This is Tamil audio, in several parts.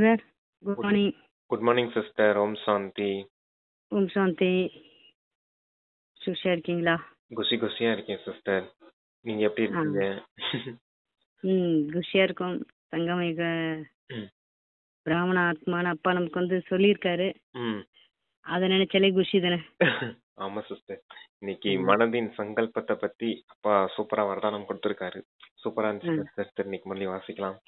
Sir good good morning. Good morning sister. Om Shanti. Om Shanti. சுஷா இருக்கீங்களா? குஷியா இருக்கேன் சிஸ்டர். நீங்க எப்படி ஆ இருக்கீங்க? குஷியா இருக்கும். சங்கமிக ம், பிராமண ஆத்மான்னு அப்பா நமக்கு சொல்லியிருக்காரு. ம். அதை நினைச்சாலே குஷி தானே. ஆமா சிஸ்டர். இன்னைக்கு ம், மனதின் சங்கல்பத்தை பத்தி அப்பா சூப்பரா வரதானம் கொடுத்திருக்காரு. சூப்பரா ஆ, இருந்துச்சு சிஸ்டர். இன்னைக்கு மறுபடியும் வாசிக்கலாம்.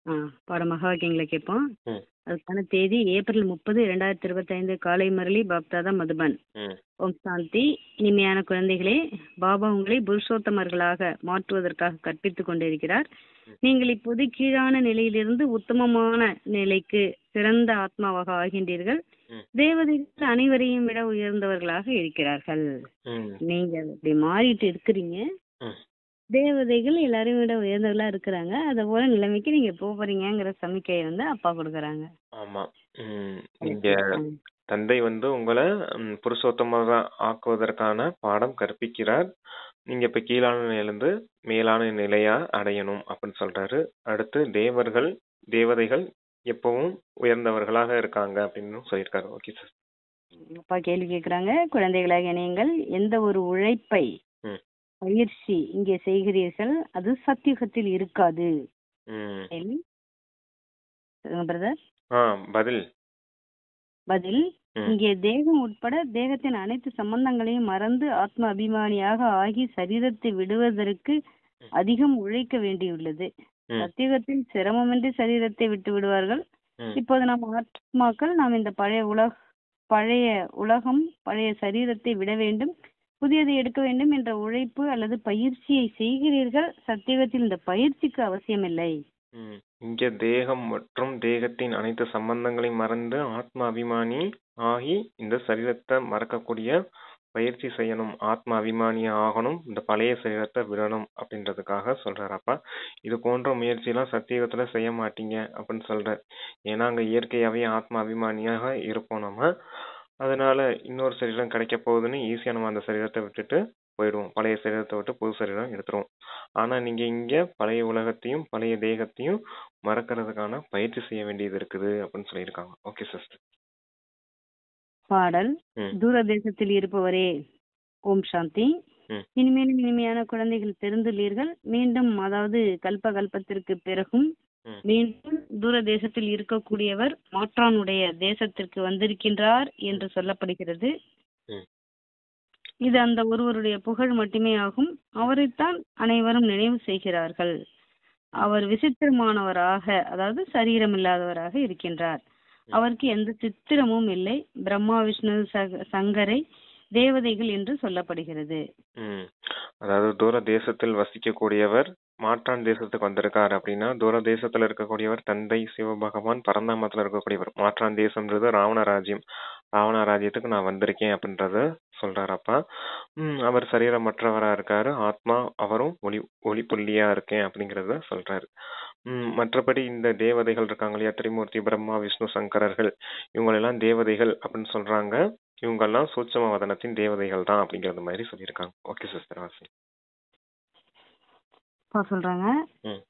ஆ. பாடம் மகா வாக்கியங்களை கேட்போம். ம், அதுக்கான தேதி ஏப்ரல் 30, 2025 காலை முரளி பாப்தாதா மதுபன். ம், ஓம் சாந்தி. இனிமையான குழந்தைகளே, பாபா உங்களை புருஷோத்தமர்களாக மாற்றுவதற்காக கற்பித்துக் கொண்டிருக்கிறார். ம், நீங்கள் இப்போது கீழான நிலையிலிருந்து உத்தமமான நிலைக்கு சிறந்த ஆத்மாவாக ஆகின்றீர்கள். ம், தேவதைகள் அனைவரையும் விட உயர்ந்தவர்களாக இருக்கிறார்கள். ம், நீங்க அப்படி மாறிட்டு இருக்கிறீங்க. ம். தேவதைகள் எல்லாரையும் விட உயர்ந்தவர்களா இருக்கிறாங்க. அத போல நிலைமைக்கு நீங்க போறீங்கிற சமிக்கையை அப்பா கொடுக்கறாங்க. ஆமா. நீங்க ஓகே. தந்தை உங்களை புருஷோத்தமாக ஆக்குவதற்கான பாடம் கற்பிக்கிறார். நீங்க இப்ப கீழான நிலையிலிருந்து மேலான நிலையா அடையணும் அப்படின்னு சொல்றாரு. அடுத்து தேவதைகள் எப்பவும் உயர்ந்தவர்களாக இருக்காங்க அப்படின்னு சொல்லியிருக்காரு. Okay sir. அப்பா கேள்வி கேட்கறாங்க. குழந்தைகளாகிய நீங்கள் எந்த ஒரு உழைப்பை ம், பயிற்சி இங்கே செய்கிறீர்கள், அது சத்தியுகத்தில் இருக்காது. ம். கேள்வி பிரதர். ஆ, பதில். பதில். ம், இங்கே தேகம் உட்பட தேகத்தின் அனைத்து சம்பந்தங்களையும் மறந்து ஆத்ம அபிமானியாக ஆகி சரீரத்தை விடுவதற்கு ம், அதிகம் உழைக்க வேண்டியுள்ளது. ம், சத்தியுகத்தில் சிரமமின்றி சரீரத்தை விட்டு விடுவார்கள். ம், இப்போது நாம் ஆத்மாக்கள் நாம் இந்த பழைய உலகம் பழைய சரீரத்தை விட வேண்டும், புதியதை எடுக்க வேண்டும் என்ற உழைப்பு அல்லது பயிற்சியை செய்கிறீர்கள். சத்தியுகத்தில் இந்த பயிற்சிக்கு அவசியமில்லை. ம். இங்க தேகம் மற்றும் தேகத்தின் அனைத்து சம்பந்தங்களையும் மறந்து ஆத்ம அபிமானி ஆகி இந்த சரீரத்தை மறக்கக்கூடிய பயிற்சி செய்யணும். ஆத்ம அபிமானியா ஆகணும். இந்த பழைய சரீரத்தை விடணும் அப்படின்றதுக்காக சொல்றாரப்பா. இது போன்ற முயற்சியெல்லாம் சத்தியுகத்துல செய்ய மாட்டீங்க அப்படின்னு சொல்ற. ஏன்னா அங்க இயற்கையாவே ஆத்ம அபிமானியாக இருப்போம் நம்ம. அதனால இன்னொரு சரீரம் கிடைக்க போகுதுன்னு ஈஸியா நம்ம அந்த சரீரத்தை விட்டுட்டு போயிடுவோம். பழைய சரீரத்தை விட்டு புது சரீரம் எடுத்துருவோம். ஆனா நீங்க இங்க பழைய உலகத்தையும் பழைய தேகத்தையும் மறக்கிறதுக்கான பயிற்சி செய்ய வேண்டியது இருக்குது அப்படின்னு சொல்லியிருக்காங்க. Okay sister. பாடல். ம், தூரதேசத்தில் இருப்பவரே, ஓம் சாந்தி. ம், இனிமேலும் இனிமையான குழந்தைகள் தெரிந்துள்ளீர்கள். மீண்டும் அதாவது கல்பத்திற்கு பிறகும் ம், மீண்டும் தூரதேசத்தில் இருக்கக்கூடியவர் மாற்றானுடைய தேசத்திற்கு வந்திருக்கின்றார் என்று சொல்லப்படுகிறது. ம், இது அந்த ஒருவருடைய புகழ் மட்டுமே ஆகும். அவரைத்தான் அனைவரும் நினைவு செய்கிறார்கள். அவர் விசித்திரமானவராக, அதாவது சரீரம் இல்லாதவராக இருக்கின்றார். அவருக்கு எந்த சித்திரமும் இல்லை. பிரம்மா விஷ்ணு சங்கரை தேவதைகள் என்று சொல்லப்படுகிறது. ம். அதாவது தூர தேசத்தில் வசிக்கக்கூடியவர் மாற்றான் தேசத்துக்கு வந்திருக்காரு அப்படின்னா, தூர தேசத்துல இருக்கக்கூடியவர் தந்தை சிவபகவான் பரந்தாமத்துல இருக்கக்கூடியவர். மாற்றான் தேசம்ன்றது ராவண ராஜ்யம். ராவண ராஜ்யத்துக்கு நான் வந்திருக்கேன் அப்படின்றத சொல்றாரப்பா. அவர் சரீரமற்றவரா இருக்காரு. ஆத்மா அவரும் ஒளி புள்ளியா இருக்கேன் அப்படிங்கறத சொல்றாரு. மற்றபடி இந்த தேவதைகள் இருக்காங்க இல்லையா, திரிமூர்த்தி, பிரம்மா, விஷ்ணு, சங்கரர்கள், இவங்களெல்லாம் தேவதைகள் அப்படின்னு சொல்றாங்க. இவங்கெல்லாம் சூட்சும வதனத்தின் தேவதைகள் தான் அப்படிங்கறது மாதிரி சொல்லியிருக்காங்க. ஓகே சிஸ்டர் வாசி. சொல்றாங்க. ம்,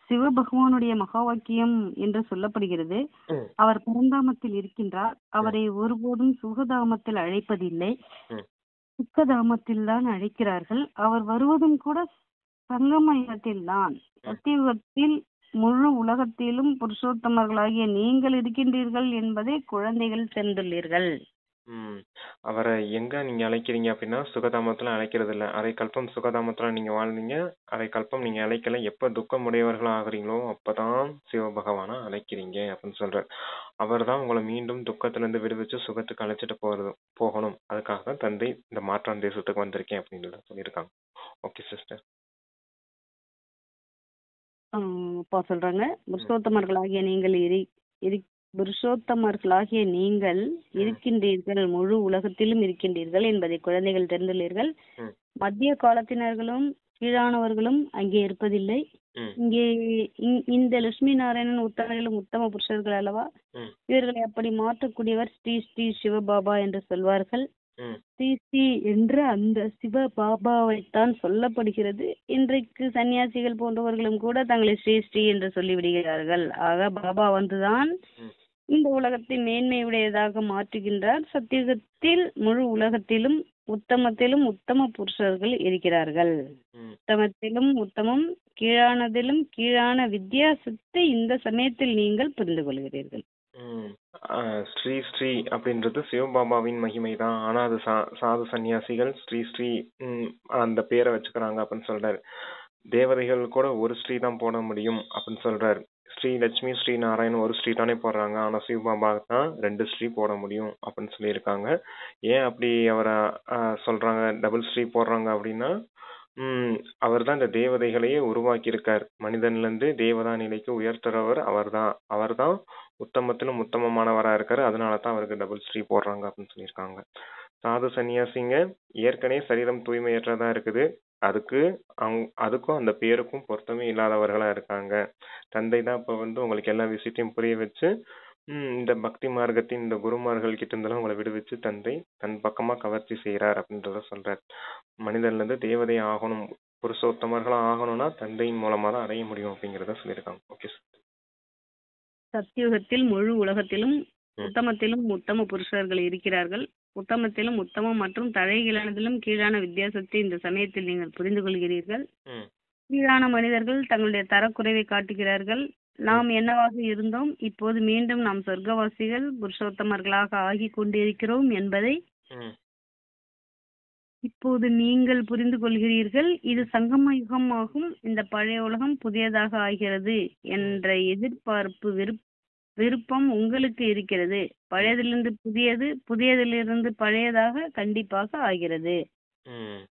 சிவபகவானுடைய மகா வாக்கியம் என்று சொல்லப்படுகிறது. ம், அவர் பரந்தாமத்தில் இருக்கின்றார். அவரை ஒருபோதும் சுகதாமத்தில் அழைப்பதில்லை, ம், சுக்கதாமத்தில் தான் அழைக்கிறார்கள். அவர் வருவதும் கூட சங்கமயுகத்தில் தான். சத்தியுகத்தில் முழு உலகத்திலும் புருஷோத்தமர்களாகிய நீங்கள் இருக்கின்றீர்கள் என்பதை குழந்தைகள் தெரிந்துள்ளீர்கள். ம். அவரை எங்க நீங்க அழைக்கிறீங்க அப்படின்னா, சுகதாமத்துல அழைக்கிறது இல்ல. அரை கல்பம் சுகதாமத்துல நீங்க வாழ்ந்தீங்க. அரை கல்பம் நீங்க அழைக்கல. எப்ப துக்கம் உடையவர்களா ஆகுறீங்களோ அப்பதான் சிவபகவானா அழைக்கிறீங்க அப்படின்னு சொல்றாரு. அவர் தான் உங்களை மீண்டும் துக்கத்துல இருந்து விடுவிச்சு சுகத்துக்கு அழைச்சிட்டு போகணும். அதுக்காக தான் தந்தை இந்த மாற்றான் தேசத்துக்கு வந்திருக்கேன் அப்படின்னு சொல்லியிருக்காங்க. Okay sister. அப்பா சொல்றாங்க. புருஷோத்தமர்களாகிய நீங்கள் இருக்கின்றீர்கள், முழு உலகத்திலும் இருக்கின்றீர்கள் என்பதை குழந்தைகள் தெரிந்துள்ளீர்கள். மத்திய காலத்தினர்களும் கீழானவர்களும் அங்கே இருப்பதில்லை. இங்கே இந்த லட்சுமி நாராயணன் உத்தமர்களும் உத்தம புருஷர்கள் அல்லவா. இவர்களை அப்படி மாற்றக்கூடியவர் ஸ்ரீ ஸ்ரீ சிவபாபா என்று சொல்வார்கள். ம் ஸ்ரீ ஸ்ரீ என்ற அந்த சிவ பாபாவைத்தான் சொல்லப்படுகிறது. இன்றைக்கு சன்னியாசிகள் போன்றவர்களும் கூட தங்களை ஸ்ரீ ஸ்ரீ என்று சொல்லிவிடுகிறார்கள். ஆக பாபா வந்துதான் ம் இந்த உலகத்தை மேன்மையுடையதாக மாற்றுகின்றார். சத்தியுகத்தில் முழு உலகத்திலும் உத்தமத்திலும் உத்தம புருஷர்கள் இருக்கிறார்கள். ம் உத்தமத்திலும் உத்தமம், கீழானதிலும் கீழான வித்தியாசத்தை இந்த சமயத்தில் நீங்கள் புரிந்து கொள்கிறீர்கள். ம். ஸ்ரீ ஸ்ரீ அப்படின்றது சிவபாபாவின் மகிமை தான். ஆனா அது சாது சன்னியாசிகள் ஸ்ரீ ஸ்ரீ அந்த பேரை வச்சுக்கிறாங்க அப்படின்னு சொல்றாரு. தேவதைகள் கூட ஒரு ஸ்ரீ தான் போட முடியும் அப்படின்னு சொல்றாரு. ஸ்ரீ லட்சுமி ஸ்ரீ நாராயண் ஒரு ஸ்ரீ தானே போடுறாங்க. ஆனா சிவபாபா தான் 2 ஸ்ரீ போட முடியும் அப்படின்னு சொல்லியிருக்காங்க. ஏன் அப்படி அவரை சொல்றாங்க டபுள் ஸ்ரீ போடுறாங்க அப்படின்னா, அவர் தான் இந்த தேவதைகளையே உருவாக்கி இருக்கார். மனிதன்ல இருந்து தேவதா நிலைக்கு உயர்த்துறவர் அவர்தான். அவர்தான் உத்தமத்திலும் உத்தமமானவரா இருக்காரு. அதனால தான் அவருக்கு டபுள் ஸ்ரீ போடுறாங்க அப்படின்னு சொல்லியிருக்காங்க. சாது சன்னியாசிங்க ஏற்கனவே சரீரம் தூய்மையற்றதா இருக்குது. அதுக்கும் அந்த பேருக்கும் பொருத்தமே இல்லாதவர்களா இருக்காங்க. தந்தை தான் இப்ப உங்களுக்கு எல்லா விஷயத்தையும் புரிய வச்சு இந்த பக்தி மார்க்கத்தின் இந்த குருமார்கள் கிட்ட இருந்தெல்லாம் உங்களை விடுவிச்சு தந்தை தன் பக்கமா கவர்ச்சி செய்யறார் அப்படின்றத சொல்றார். மனிதன்ல இருந்து தேவதை ஆகணும், புருஷோத்தமர்களா ஆகணும்னா தந்தையின் மூலமா தான் அடைய முடியும் அப்படிங்கறத சொல்லியிருக்காங்க. Okay sir. சத்தியுகத்தில் முழு உலகத்திலும் உத்தமத்திலும் உத்தம புருஷர்கள் இருக்கிறார்கள். உத்தமத்திலும் உத்தமம் மற்றும் தலைகீழானதிலும் கீழான வித்தியாசத்தை இந்த சமயத்தில் நீங்கள் புரிந்து கொள்கிறீர்கள். கீழான மனிதர்கள் தங்களுடைய தரக்குறைவை காட்டுகிறார்கள். நாம் என்னவாக இருந்தோம், இப்போது மீண்டும் நாம் சொர்க்கவாசிகள் புருஷோத்தமர்களாக ஆகி கொண்டிருக்கிறோம் என்பதை இப்போது நீங்கள் புரிந்து கொள்கிறீர்கள். இது சங்கம யுகம் ஆகும். இந்த பழைய உலகம் புதியதாக ஆகிறது என்ற எதிர்பார்ப்பு விருப்பம் உங்களுக்கு இருக்கிறது. பழையதிலிருந்து புதியது, புதியதிலிருந்து பழையதாக கண்டிப்பாக ஆகிறது.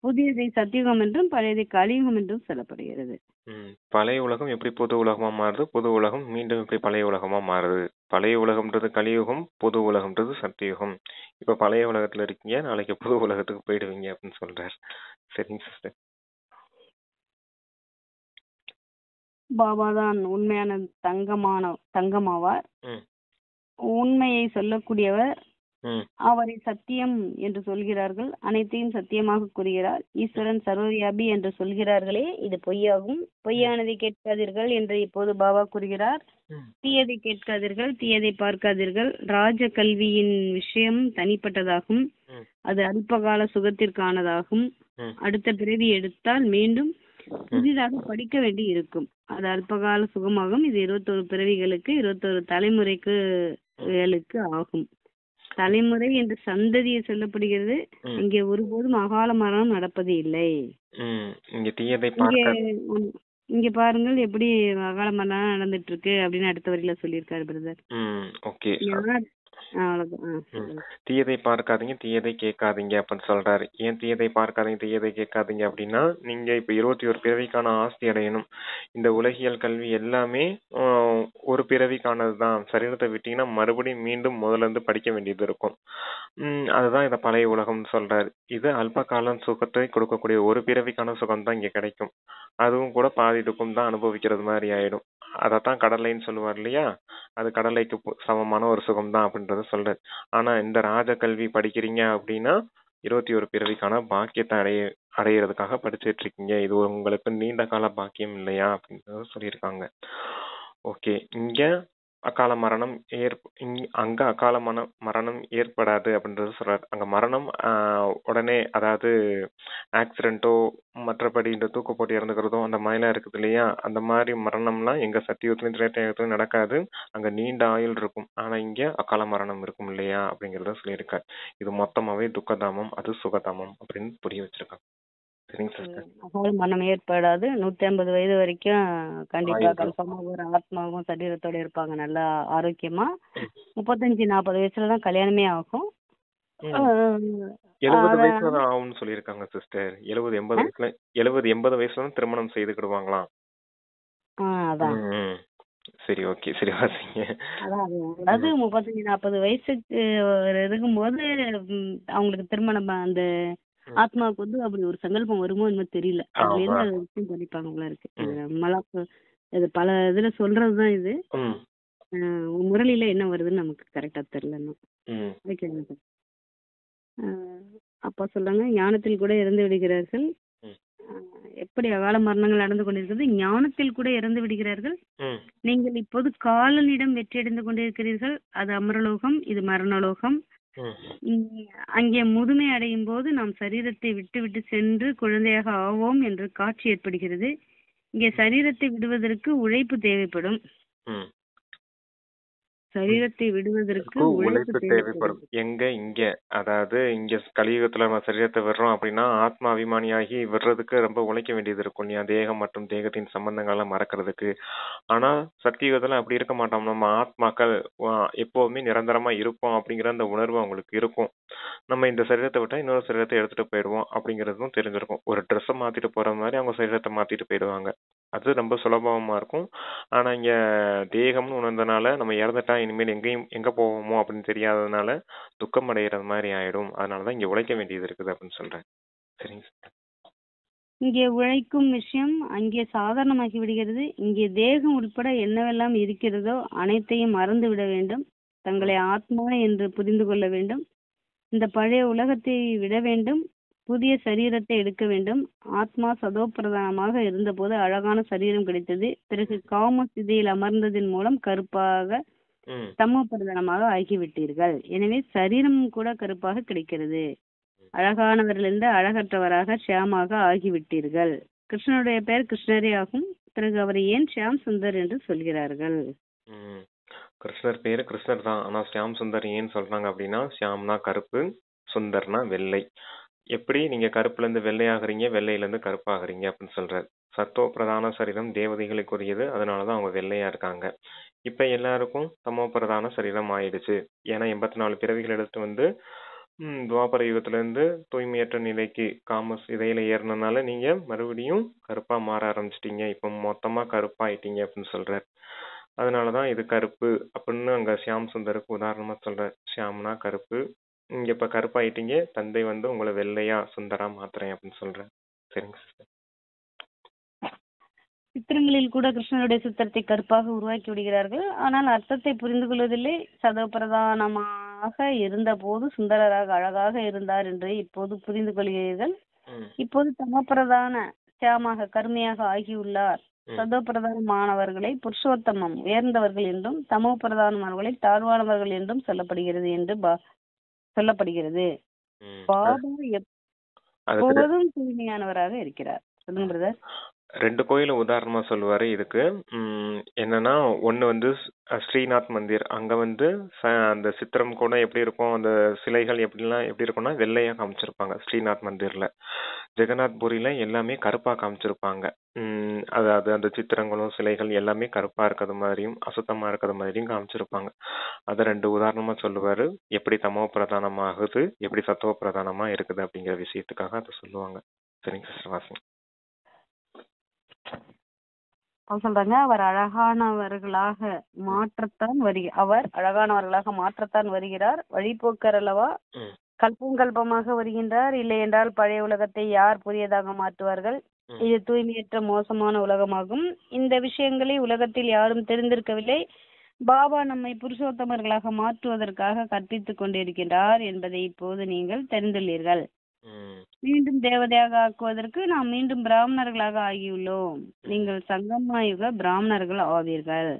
புதியதை சத்தியுகம் என்றும் பழையதை கலியுகம் என்றும் சொல்லப்படுகிறது. பழைய உலகம் எப்படி புது உலகமா மாறுது, புது உலகம் மீண்டும் எப்படி பழைய உலகமா மாறுது. பழைய உலகம்ன்றது கலியுகம், புது உலகம்ன்றது சத்தியுகம். இப்ப பழைய உலகத்துல இருக்கீங்க, நாளைக்கு புது உலகத்துக்கு போயிடுவீங்க அப்படின்னு சொல்றாரு. சரிங்க சிஸ்டர். பாபா தான் உண்மையான தங்கமாவார். உண்மையை சொல்லக்கூடியவர். அவரை சத்தியம் என்று சொல்கிறார்கள். அனைத்தையும் சத்தியமாக கூறுகிறார். ஈஸ்வரன் சர்வவியாபி என்று சொல்கிறார்களே, இது பொய்யாகும். பொய்யானதை கேட்காதீர்கள் என்று இப்போது பாபா கூறுகிறார். தீயதை கேட்காதீர்கள், தீயதை பார்க்காதீர்கள். ராஜ கல்வியின் விஷயம் தனிப்பட்டதாகும். அது அல்பகால சுகத்திற்கானதாகும். அடுத்த பிறவி எடுத்தால் மீண்டும் புதிதாக படிக்க வேண்டி இருக்கும். அது அல்பகால சுகமாகும். இது 21 பிறவிகளுக்கு 21 தலைமுறைக்கு ஆகும். தலைமுறை என்று சந்ததியை சொல்லப்படுகிறது. இங்கே ஒருபோதும் அகால மரணம் நடப்பது இல்லை. இங்க பாருங்கள் எப்படி அகால மரணம் நடந்துட்டு இருக்கு அப்படின்னு அடுத்த வரியில சொல்லியிருக்காரு பிரதர். தீயதை பார்க்காதீங்க, தீயதை கேட்காதீங்க அப்படின்னு சொல்றாரு. ஏன் தீயதை பார்க்காதீங்க, தீயதை கேட்காதீங்க அப்படின்னா, நீங்க இப்ப 21 பிறவிக்கான ஆஸ்தி அடையணும். இந்த உலகியல் கல்வி எல்லாமே ஒரு பிறவிக்கானதுதான். சரீரத்தை விட்டீங்கன்னா மறுபடியும் மீண்டும் முதல்ல இருந்து படிக்க வேண்டியது இருக்கும். அதுதான் இத பழைய உலகம்னு சொல்றாரு. இது அல்ப கால சுகத்தை கொடுக்கக்கூடிய ஒரு பிறவிக்கான சுகம் தான் இங்க கிடைக்கும். அதுவும் கூட பாதி துக்கம் தான் அனுபவிக்கிறது மாதிரி ஆயிடும். அதத்தான் கடலைன்னு சொல்லுவார் இல்லையா, அது கடலைக்கு சமமான ஒரு சுகம் தான் அப்படின்றத சொல்றாரு. ஆனா இந்த ராஜ கல்வி படிக்கிறீங்க அப்படின்னா 21 பிறவிக்கான பாக்கியத்தை அடையிறதுக்காக படிச்சுட்டு இருக்கீங்க. இது உங்களுக்கு நீண்ட கால பாக்கியம் இல்லையா அப்படின்றத சொல்லியிருக்காங்க. ஓகே, இங்க அகால மரணம் அங்க அகால மரணம் ஏற்படாது அப்படின்றது சொல்றாரு. அங்க மரணம் உடனே, அதாவது ஆக்சிடென்ட்டோ மற்றபடி இந்த தூக்கு போட்டு இறந்துக்கிறதோ அந்த மாதிரிலாம் இருக்குது இல்லையா, அந்த மாதிரி மரணம்லாம் எங்க சத்தியுகத்திலும் திரேதாயுகத்திலும் நடக்காது. அங்க நீண்ட ஆயுள் இருக்கும். ஆனா இங்க அகால மரணம் இருக்கும் இல்லையா அப்படிங்கறத சொல்லியிருக்காரு. இது மொத்தமாவே துக்கதாமம், அது சுகதாமம் அப்படின்னு புரிய வச்சிருக்காங்க. அகால மரணம் ஏற்படாது. 150 வயது வரைக்கும் கண்டிப்பா கன்ஃபார்மா ஒரு ஆத்மாவும் சரீரத்தோட இருப்பாங்க நல்லா ஆரோக்கியமா. 35-40 வயசுலதான் கல்யாணமே ஆகும். 70 வயசுல தான் ஆகும்னு சொல்லியிருக்காங்க சிஸ்டர். 70-80 வயசுல தான் திருமணம் செய்துக்கிடுவாங்களாம். அதான் சரி, ஓகே, சரி வாசிங்க. அதாவது 35-40 வயசுக்கு இருக்கும்போது அவங்களுக்கு திருமணம் அந்த ஆத்மாவுக்கு அப்படி ஒரு சங்கல்பம் வருமோ என்னமோ தெரியல. அதுல இருந்து விஷயம் பண்ணிப்பாங்க போல இருக்கு. நம்மளாம் இது பல இதுல சொல்றதுதான் இது. முரளியில என்ன வருதுன்னு நமக்கு கரெக்டா தெரியல. அப்பா சொல்றாங்க, ஞானத்தில் கூட இறந்து விடுகிறார்கள். ம். எப்படி அகால மரணங்கள் நடந்து கொண்டிருக்கிறது, ஞானத்தில் கூட இறந்து விடுகிறார்கள். ம். நீங்கள் இப்போது காலனிடம் வெற்றியடைந்து கொண்டிருக்கிறீர்கள். அது அமரலோகம், இது மரணலோகம். ம். அங்கே முதுமை அடையும் போது நாம் சரீரத்தை விட்டு விட்டு சென்று குழந்தையாக ஆவோம் என்று காட்சி ஏற்படுகிறது. இங்கே சரீரத்தை விடுவதற்கு உழைப்பு தேவைப்படும். ம். சரீரத்தை விடுவதற்கு அதுக்கு உழைப்பு உழைப்பு தேவைப்படும். தேவைப்படும். எங்க இங்க, அதாவது இங்க கலியுகத்துல நம்ம சரீரத்தை விடுறோம் அப்படின்னா ஆத்மா அபிமானியாகி விடுறதுக்கு ரொம்ப உழைக்க வேண்டியது இருக்கும் இல்லையா? தேகம் மற்றும் தேகத்தின் சம்பந்தங்களை மறக்கிறதுக்கு. ஆனா சத்தியுகத்துல அப்படி இருக்க மாட்டோம். நம்ம ஆத்மாக்கள் எப்பவுமே நிரந்தரமா இருப்போம் அப்படிங்கிற அந்த உணர்வு அவங்களுக்கு இருக்கும். நம்ம இந்த சரீரத்தை விட்டா இன்னொரு சரீரத்தை எடுத்துட்டு போயிடுவோம் அப்படிங்கறதும் தெரிஞ்சிருக்கும். ஒரு ட்ரெஸ்ஸை மாத்திட்டு போற மாதிரி அவங்க சரீரத்தை மாத்திட்டு போயிடுவாங்க. அது ரொம்ப சுலபமா இருக்கும். ஆனா இங்க தேகம்னு உணர்ந்தனால நம்ம இறந்துட்டா இனிமேல் எங்க போவோமோ அப்படின்னு தெரியாததுனால துக்கம் அடைகிறது மாதிரி ஆயிடும். அதனாலதான் இங்க உழைக்க வேண்டியது இருக்குது அப்படின்னு சொல்றேன். சரிங்க சார். இங்கே உழைக்கும் விஷயம் அங்கே சாதாரணமாகி விடுகிறது. இங்கே தேகம் உட்பட என்னவெல்லாம் இருக்கிறதோ அனைத்தையும் மறந்து விட வேண்டும். தங்களை ஆத்மா என்று புரிந்து கொள்ள வேண்டும். இந்த பழைய உலகத்தை விட வேண்டும். புதிய சரீரத்தை எடுக்க வேண்டும். ஆத்மா சதோப்பிரதானமாக இருந்தபோது அழகான சரீரம் கிடைத்தது. பிறகு காம சிதையில் அமர்ந்ததன் மூலம் கருப்பாக தமோப்பிரதானமாக ஆகிவிட்டீர்கள். எனவே சரீரமும் கூட கருப்பாக கிடைக்கிறது. அழகானவரிலிருந்து அழகற்றவராக ஷியாமாக ஆகிவிட்டீர்கள். கிருஷ்ணனுடைய பெயர் கிருஷ்ணரே ஆகும். பிறகு அவரை ஏன் ஷியாம் சுந்தர் என்று சொல்கிறார்கள்? கிருஷ்ணர் பேரு கிருஷ்ணர் தான். ஆனா ஷியாம் சுந்தர் ஏன்னு சொல்றாங்க அப்படின்னா, ஷியாம்னா கருப்பு, சுந்தர்னா வெள்ளை. எப்படி நீங்க கருப்புல இருந்து வெள்ளையாகிறீங்க, வெள்ளையில இருந்து கருப்பாகிறீங்க அப்படின்னு சொல்றாரு. சத்தோ பிரதான சரீரம் தேவதைகளுக்குரியது, அதனாலதான் அவங்க வெள்ளையா இருக்காங்க. இப்ப எல்லாருக்கும் தமோ பிரதான சரீரம் ஆயிடுச்சு. ஏன்னா 84 பிறவிகள் எடுத்துட்டு வந்து துவாபர யுகத்துல இருந்து தூய்மையற்ற நிலைக்கு காமஸ் இதையில ஏறினதுனால நீங்க மறுபடியும் கருப்பா மாற ஆரம்பிச்சிட்டீங்க. இப்ப மொத்தமா கருப்பாயிட்டீங்க அப்படின்னு சொல்றாரு. அதனாலதான் இது கருப்பு அப்படின்னு அங்க ஷியாம் சுந்தருக்கு உதாரணமா சொல்றாரு. ஷியாம்னா கருப்பு, இங்க இப்ப கருப்பாயிட்டீங்க, தந்தை வந்து உங்களை வெள்ளையா சுந்தரா மாத்துறேன் அப்படின்னு சொல்றேன். சரிங்க சிஸ்டர். சித்திரங்களில் கூட கிருஷ்ணனுடைய சித்திரத்தை கருப்பாக உருவாக்கி விடுகிறார்கள். ஆனால் அர்த்தத்தை புரிந்து கொள்வதில்லை. சதோபிரதானமாக இருந்த போது சுந்தரராக அழகாக இருந்தார் என்று இப்போது புரிந்து கொள்கிறீர்கள். இப்போது தமப்பிரதான சியாமாக கருமையாக ஆகியுள்ளார். சதோபிரதானமானவர்களை புருஷோத்தமம் உயர்ந்தவர்கள் என்றும் தமோ பிரதானமானவர்களை தாழ்வானவர்கள் என்றும் சொல்லப்படுகிறது என்று சொல்லப்படுகிறது. பாபா எப்போதும் தூய்மையானவராக இருக்கிறார். சொல்லுங்க பிரதர். 2 கோயில உதாரணமா சொல்லுவாரு இதுக்கு. என்னன்னா ஒண்ணு வந்து ஸ்ரீநாத் மந்திர். அங்க வந்து அந்த சித்திரம் கூட எப்படி இருக்கும், அந்த சிலைகள் எப்படி இருக்கும்னா வெள்ளையா காமிச்சிருப்பாங்க ஸ்ரீநாத் மந்திர்ல. ஜெகநாத் புரியில எல்லாமே கருப்பா காமிச்சிருப்பாங்க. அதாவது அந்த சித்திரங்களும் சிலைகள் எல்லாமே கருப்பா இருக்கிறது மாதிரியும் அசுத்தமா இருக்கிறது மாதிரியும் காமிச்சிருப்பாங்க. அத 2 உதாரணமா சொல்லுவாரு. எப்படி தமோ பிரதானமாகுது, எப்படி சத்துவ பிரதானமா இருக்குது அப்படிங்கிற விஷயத்துக்காக அதை சொல்லுவாங்க. சரிங்க சிஸ்டர், வாசிங்க. சொல்றாங்க, அவர் அழகானவர்களாக மாற்றத்தான் வருகிறார். வழிபோக்கர் அல்லவா? கல்பமாக வருகின்றார். இல்லை என்றால் பழைய உலகத்தை யார் புதியதாக மாற்றுவார்கள்? இது தூய்மையற்ற மோசமான உலகமாகும். இந்த விஷயங்களை உலகத்தில் யாரும் தெரிந்திருக்கவில்லை. பாபா நம்மை புருஷோத்தமர்களாக மாற்றுவதற்காக கற்பித்துக் கொண்டிருக்கின்றார் என்பதை இப்போது நீங்கள் தெரிந்துள்ளீர்கள். மீண்டும் தேவதையாக ஆக்குவதற்கு நாம் மீண்டும் பிராமணர்களாக ஆகியுள்ளோம். நீங்கள் சங்கமாயுக பிராமணர்கள் ஆவீர்கள்.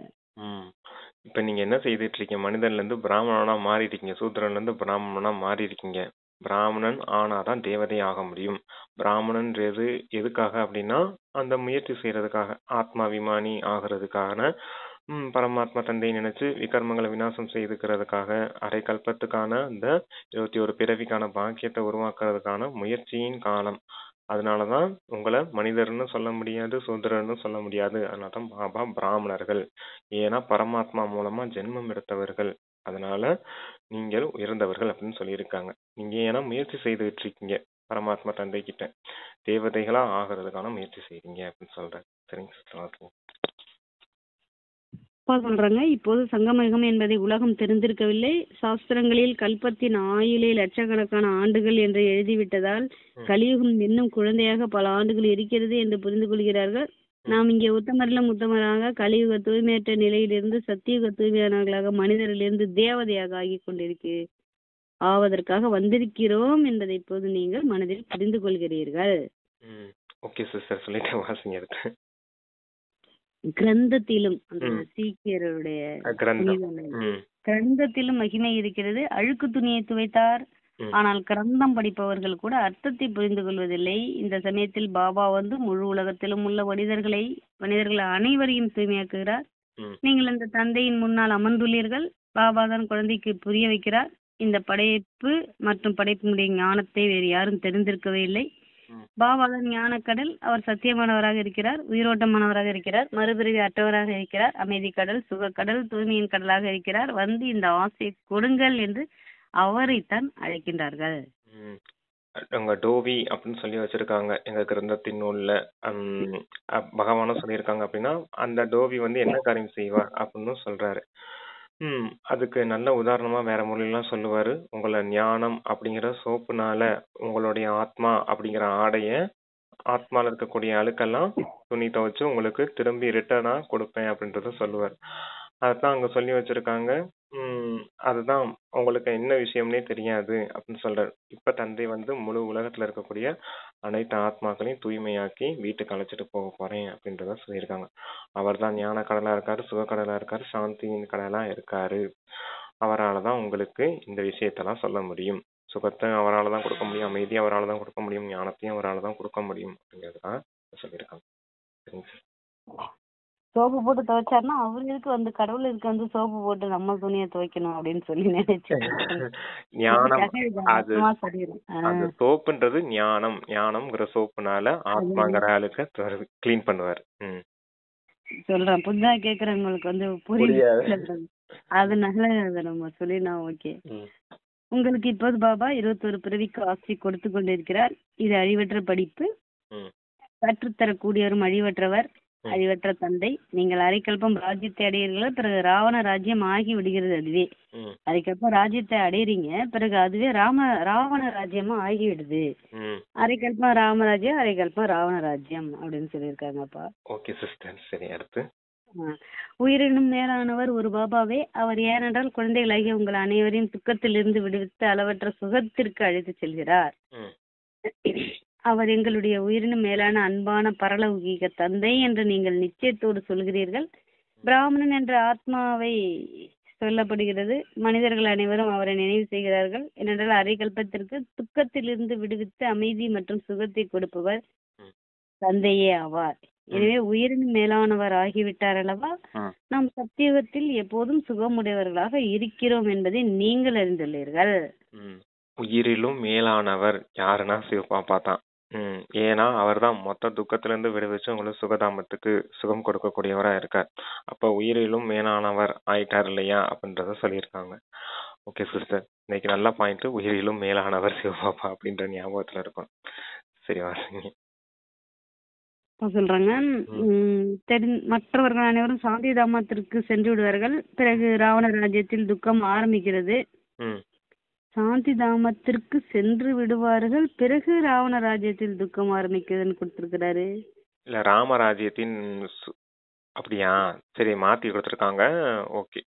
இப்ப நீங்க என்ன செய்துட்டு இருக்கீங்க? மனிதன்ல இருந்து பிராமணனா மாறிட்டீங்க. சூத்திரன்ல இருந்து பிராமணனா மாறி இருக்கீங்க. பிராமணன் ஆனாதான் தேவதை ஆக முடியும். பிராமணன்றது எதுக்காக அப்படின்னா அந்த முயற்சி செய்யறதுக்காக, ஆத்மாபிமானி ஆகிறதுக்கான, பரமாத்மா தந்தை நினைச்சு விகர்மங்களை விநாசம் செய்துக்கிறதுக்காக, அரை கல்பத்துக்கான அந்த 21 பிறவிக்கான பாக்கியத்தை உருவாக்குறதுக்கான முயற்சியின் காலம். அதனாலதான் உங்களை மனிதர்னு சொல்ல முடியாது, சூத்திரன்னு சொல்ல முடியாது. அதனாலதான் பாபா பிராமணர்கள். ஏன்னா பரமாத்மா மூலமா ஜென்மம் எடுத்தவர்கள். அதனால நீங்கள் உயர்ந்தவர்கள் அப்படின்னு சொல்லியிருக்காங்க. நீங்க ஏன்னா முயற்சி செய்துட்டு இருக்கீங்க பரமாத்மா தந்தை கிட்ட தேவதைகளா ஆகிறதுக்கான முயற்சி செய்றீங்க அப்படின்னு சொல்றேன். சரிங்க சிஸ்டர். சொல்றாங்க, இப்போது சங்கமயுகம் என்பதை உலகம் தெரிந்திருக்கவில்லை. சாஸ்திரங்களில் கல்பத்தின் ஆயுளே லட்சக்கணக்கான ஆண்டுகள் என்று எழுதிவிட்டதால் கலியுகம் இன்னும் குழந்தையாக பல ஆண்டுகள் இருக்கிறது என்று புரிந்து கொள்கிறார்கள். நாம் இங்கே உத்தமராக கலியுக தூய்மையற்ற நிலையிலிருந்து சத்தியுக தூய்மையானவர்களாக, மனிதரிலிருந்து தேவதையாக ஆகி கொண்டிருக்கு ஆவதற்காக வந்திருக்கிறோம் என்பதை இப்போது நீங்கள் மனதில் புரிந்து கொள்கிறீர்கள். ஓகே சிஸ்டர், சொல்லிட்டு வாசிங்க எடுத்து. கிரந்தத்திலும் அந்த சீக்கியருடைய கிரந்தத்திலும் மகிமை இருக்கிறது. அழுக்கு துணியை துவைத்தார், ஆனால் கிரந்தம் படிப்பவர்கள் கூட அர்த்தத்தை புரிந்து கொள்வதில்லை. இந்த சமயத்தில் பாபா வந்து முழு உலகத்திலும் உள்ள மனிதர்கள் அனைவரையும் தூய்மையாக்குகிறார். நீங்கள் இந்த தந்தையின் முன்னால் அமர்ந்துள்ளீர்கள். பாபா தான் குழந்தைக்கு புரிய வைக்கிறார். இந்த படைப்பு மற்றும் படைப்பினுடைய ஞானத்தை வேறு யாரும் தெரிந்திருக்கவே இல்லை. பாபா தான் ஞானக்கடல். அவர் சத்தியமானவராக இருக்கிறார், உயிரோட்டமானவராக இருக்கிறார், மறுபிறவி அற்றவராக இருக்கிறார், அமைதி கடல், சுகக்கடல், தூய்மையின் கடலாக இருக்கிறார். வந்து இந்த ஆசை கொடுங்கள் என்று அவரைத்தான் அழைக்கின்றார்கள். அங்க டோவி அப்படின்னு சொல்லி வச்சிருக்காங்க எங்க கிரந்தத்தின் நூல்ல. பகவானும் சொல்லியிருக்காங்க அப்படின்னா அந்த டோவி வந்து என்ன காரியம் செய்வார் அப்படின்னு சொல்றாரு. அதுக்கு நல்ல உதாரணமா வேற மொழியெல்லாம் சொல்லுவாரு. உங்களை ஞானம் அப்படிங்கிற சோப்புனால உங்களுடைய ஆத்மா அப்படிங்கிற ஆத்மால இருக்கக்கூடிய அழுக்கெல்லாம் துணி துவைச்சு உங்களுக்கு திரும்பி ரிட்டர்னா கொடுப்பேன் அப்படின்றத சொல்லுவார். அதான் அங்க சொல்லி வச்சிருக்காங்க. அதுதான் உங்களுக்கு என்ன விஷயம்னே தெரியாது அப்படின்னு சொல்றாரு. இப்ப தந்தை வந்து முழு உலகத்துல இருக்கக்கூடிய அனைத்து ஆத்மாக்களையும் தூய்மையாக்கி வீட்டுக்கு அழைச்சிட்டு போக போறேன் அப்படின்றத சொல்லியிருக்காங்க. அவர் தான் ஞான கடலா இருக்காரு, சுகக்கடலா இருக்காரு, சாந்தியின் கடலா இருக்காரு. அவரால் தான் உங்களுக்கு இந்த விஷயத்தெல்லாம் சொல்ல முடியும். சுகத்தை அவரால் தான் கொடுக்க முடியும், அமைதியை அவரால் தான் கொடுக்க முடியும், ஞானத்தையும் அவரால் தான் கொடுக்க முடியும் அப்படிங்கிறதுதான் சொல்லியிருக்காங்க. சரிங்க சார். சோப்பு போட்டு துவைச்சாருன்னா அவருக்கு வந்து கடவுளுக்கு வந்து சோப்பு போட்டு நம்ம துணியை துவைக்கணும் அப்படின்னு சொல்லி நினைச்சேன். அது சோப்புன்றது ஞானம்ங்கிற சோப்புனால ஆத்மாங்கிற ஆளுக்கு கிளீன் பண்ணுவார். சொல்றேன், புதுசா கேக்குறவங்களுக்கு வந்து புரியுது, அதனால அதை நம்ம சொல்லினா ஓகே. உங்களுக்கு இப்போது பாபா 21 பிறவிக்கு ஆசி கொடுத்து கொண்டிருக்கிறார். இது அழிவற்ற படிப்பு. கற்றுத்தரக்கூடியவரும் அழிவற்றவர், அழிவற்ற தந்தை. நீங்கள் அரைக்கல்பம் ராஜ்யத்தை அடைகிறீர்கள், பிறகு ராவண ராஜ்யம் ஆகி விடுகிறது. அதுவே அரைக்கல்பம் ராஜ்யத்தை அடையிறீங்க, பிறகு அதுவே ராவண ராஜ்யமா ஆகிவிடுது. அரைக்கல்பம் ராமராஜ்யம், அரைக்கல்பம் ராவண ராஜ்யம் அப்படின்னு சொல்லியிருக்காங்கப்பா. ஓகே சிஸ்டர், சரி. அடுத்து உயிரினும் மேலானவர் ஒரு பாபாவே. அவர் ஏனென்றால் குழந்தைகளாகிய உங்கள் அனைவரையும் துக்கத்திலிருந்து விடுவித்து அளவற்ற சுகத்திற்கு அழைத்து செல்கிறார். அவர் எங்களுடைய உயிரினும் மேலான அன்பான பரலௌகீக தந்தை என்று நீங்கள் நிச்சயத்தோடு சொல்கிறீர்கள். பிராமணன் என்ற ஆத்மாவை சொல்லப்படுகிறது. மனிதர்கள் அனைவரும் அவரை நினைவு செய்கிறார்கள். ஏனென்றால் அரைக்கல்பத்திற்கு துக்கத்திலிருந்து விடுவித்து அமைதி மற்றும் சுகத்தை கொடுப்பவர் தந்தையே ஆவார். எனவே உயிரினும் மேலானவர் ஆகிவிட்டார் அல்லவா? நாம் சத்தியுகத்தில் எப்போதும் சுகமுடையவர்களாக இருக்கிறோம் என்பதை நீங்கள் அறிந்துள்ளீர்கள். உயிரிலும் மேலானவர் யாருன்னா சிவபாபா தான். ஏன்னா அவர் தான் மொத்த துக்கத்திலிருந்து விடுவிச்சு உங்களுக்கு சுகதாமத்துக்கு சுகம் கொடுக்கக்கூடியவரா இருக்கார். அப்ப உயிரிலும் மேலானவர் ஆயிட்டார் இல்லையா அப்படின்றத சொல்லியிருக்காங்க. ஓகே சிஸ்டர், இன்னைக்கு நல்ல பாயிண்ட். உயிரிலும் மேலானவர் சிவபாபா அப்படின்ற ஞாபகத்துல இருக்கும். சரி, வாசிங்க. சொல்றாங்க, மற்றவர்கள் அனைவரும் சாந்தி தாமத்திற்கு சென்று விடுவார்கள். பிறகு ராவண ராஜ்யத்தில் துக்கம் ஆரம்பிக்கிறது. சாந்தி தாமத்திற்கு சென்று விடுவார்கள், பிறகு ராவண ராஜ்யத்தில் துக்கம் ஆரம்பிக்கிறதுன்னு கொடுத்திருக்கிறாரு. இல்ல, ராமராஜ்யத்தின் அப்படியா? சரி, மாத்தி கொடுத்திருக்காங்க. ஓகே,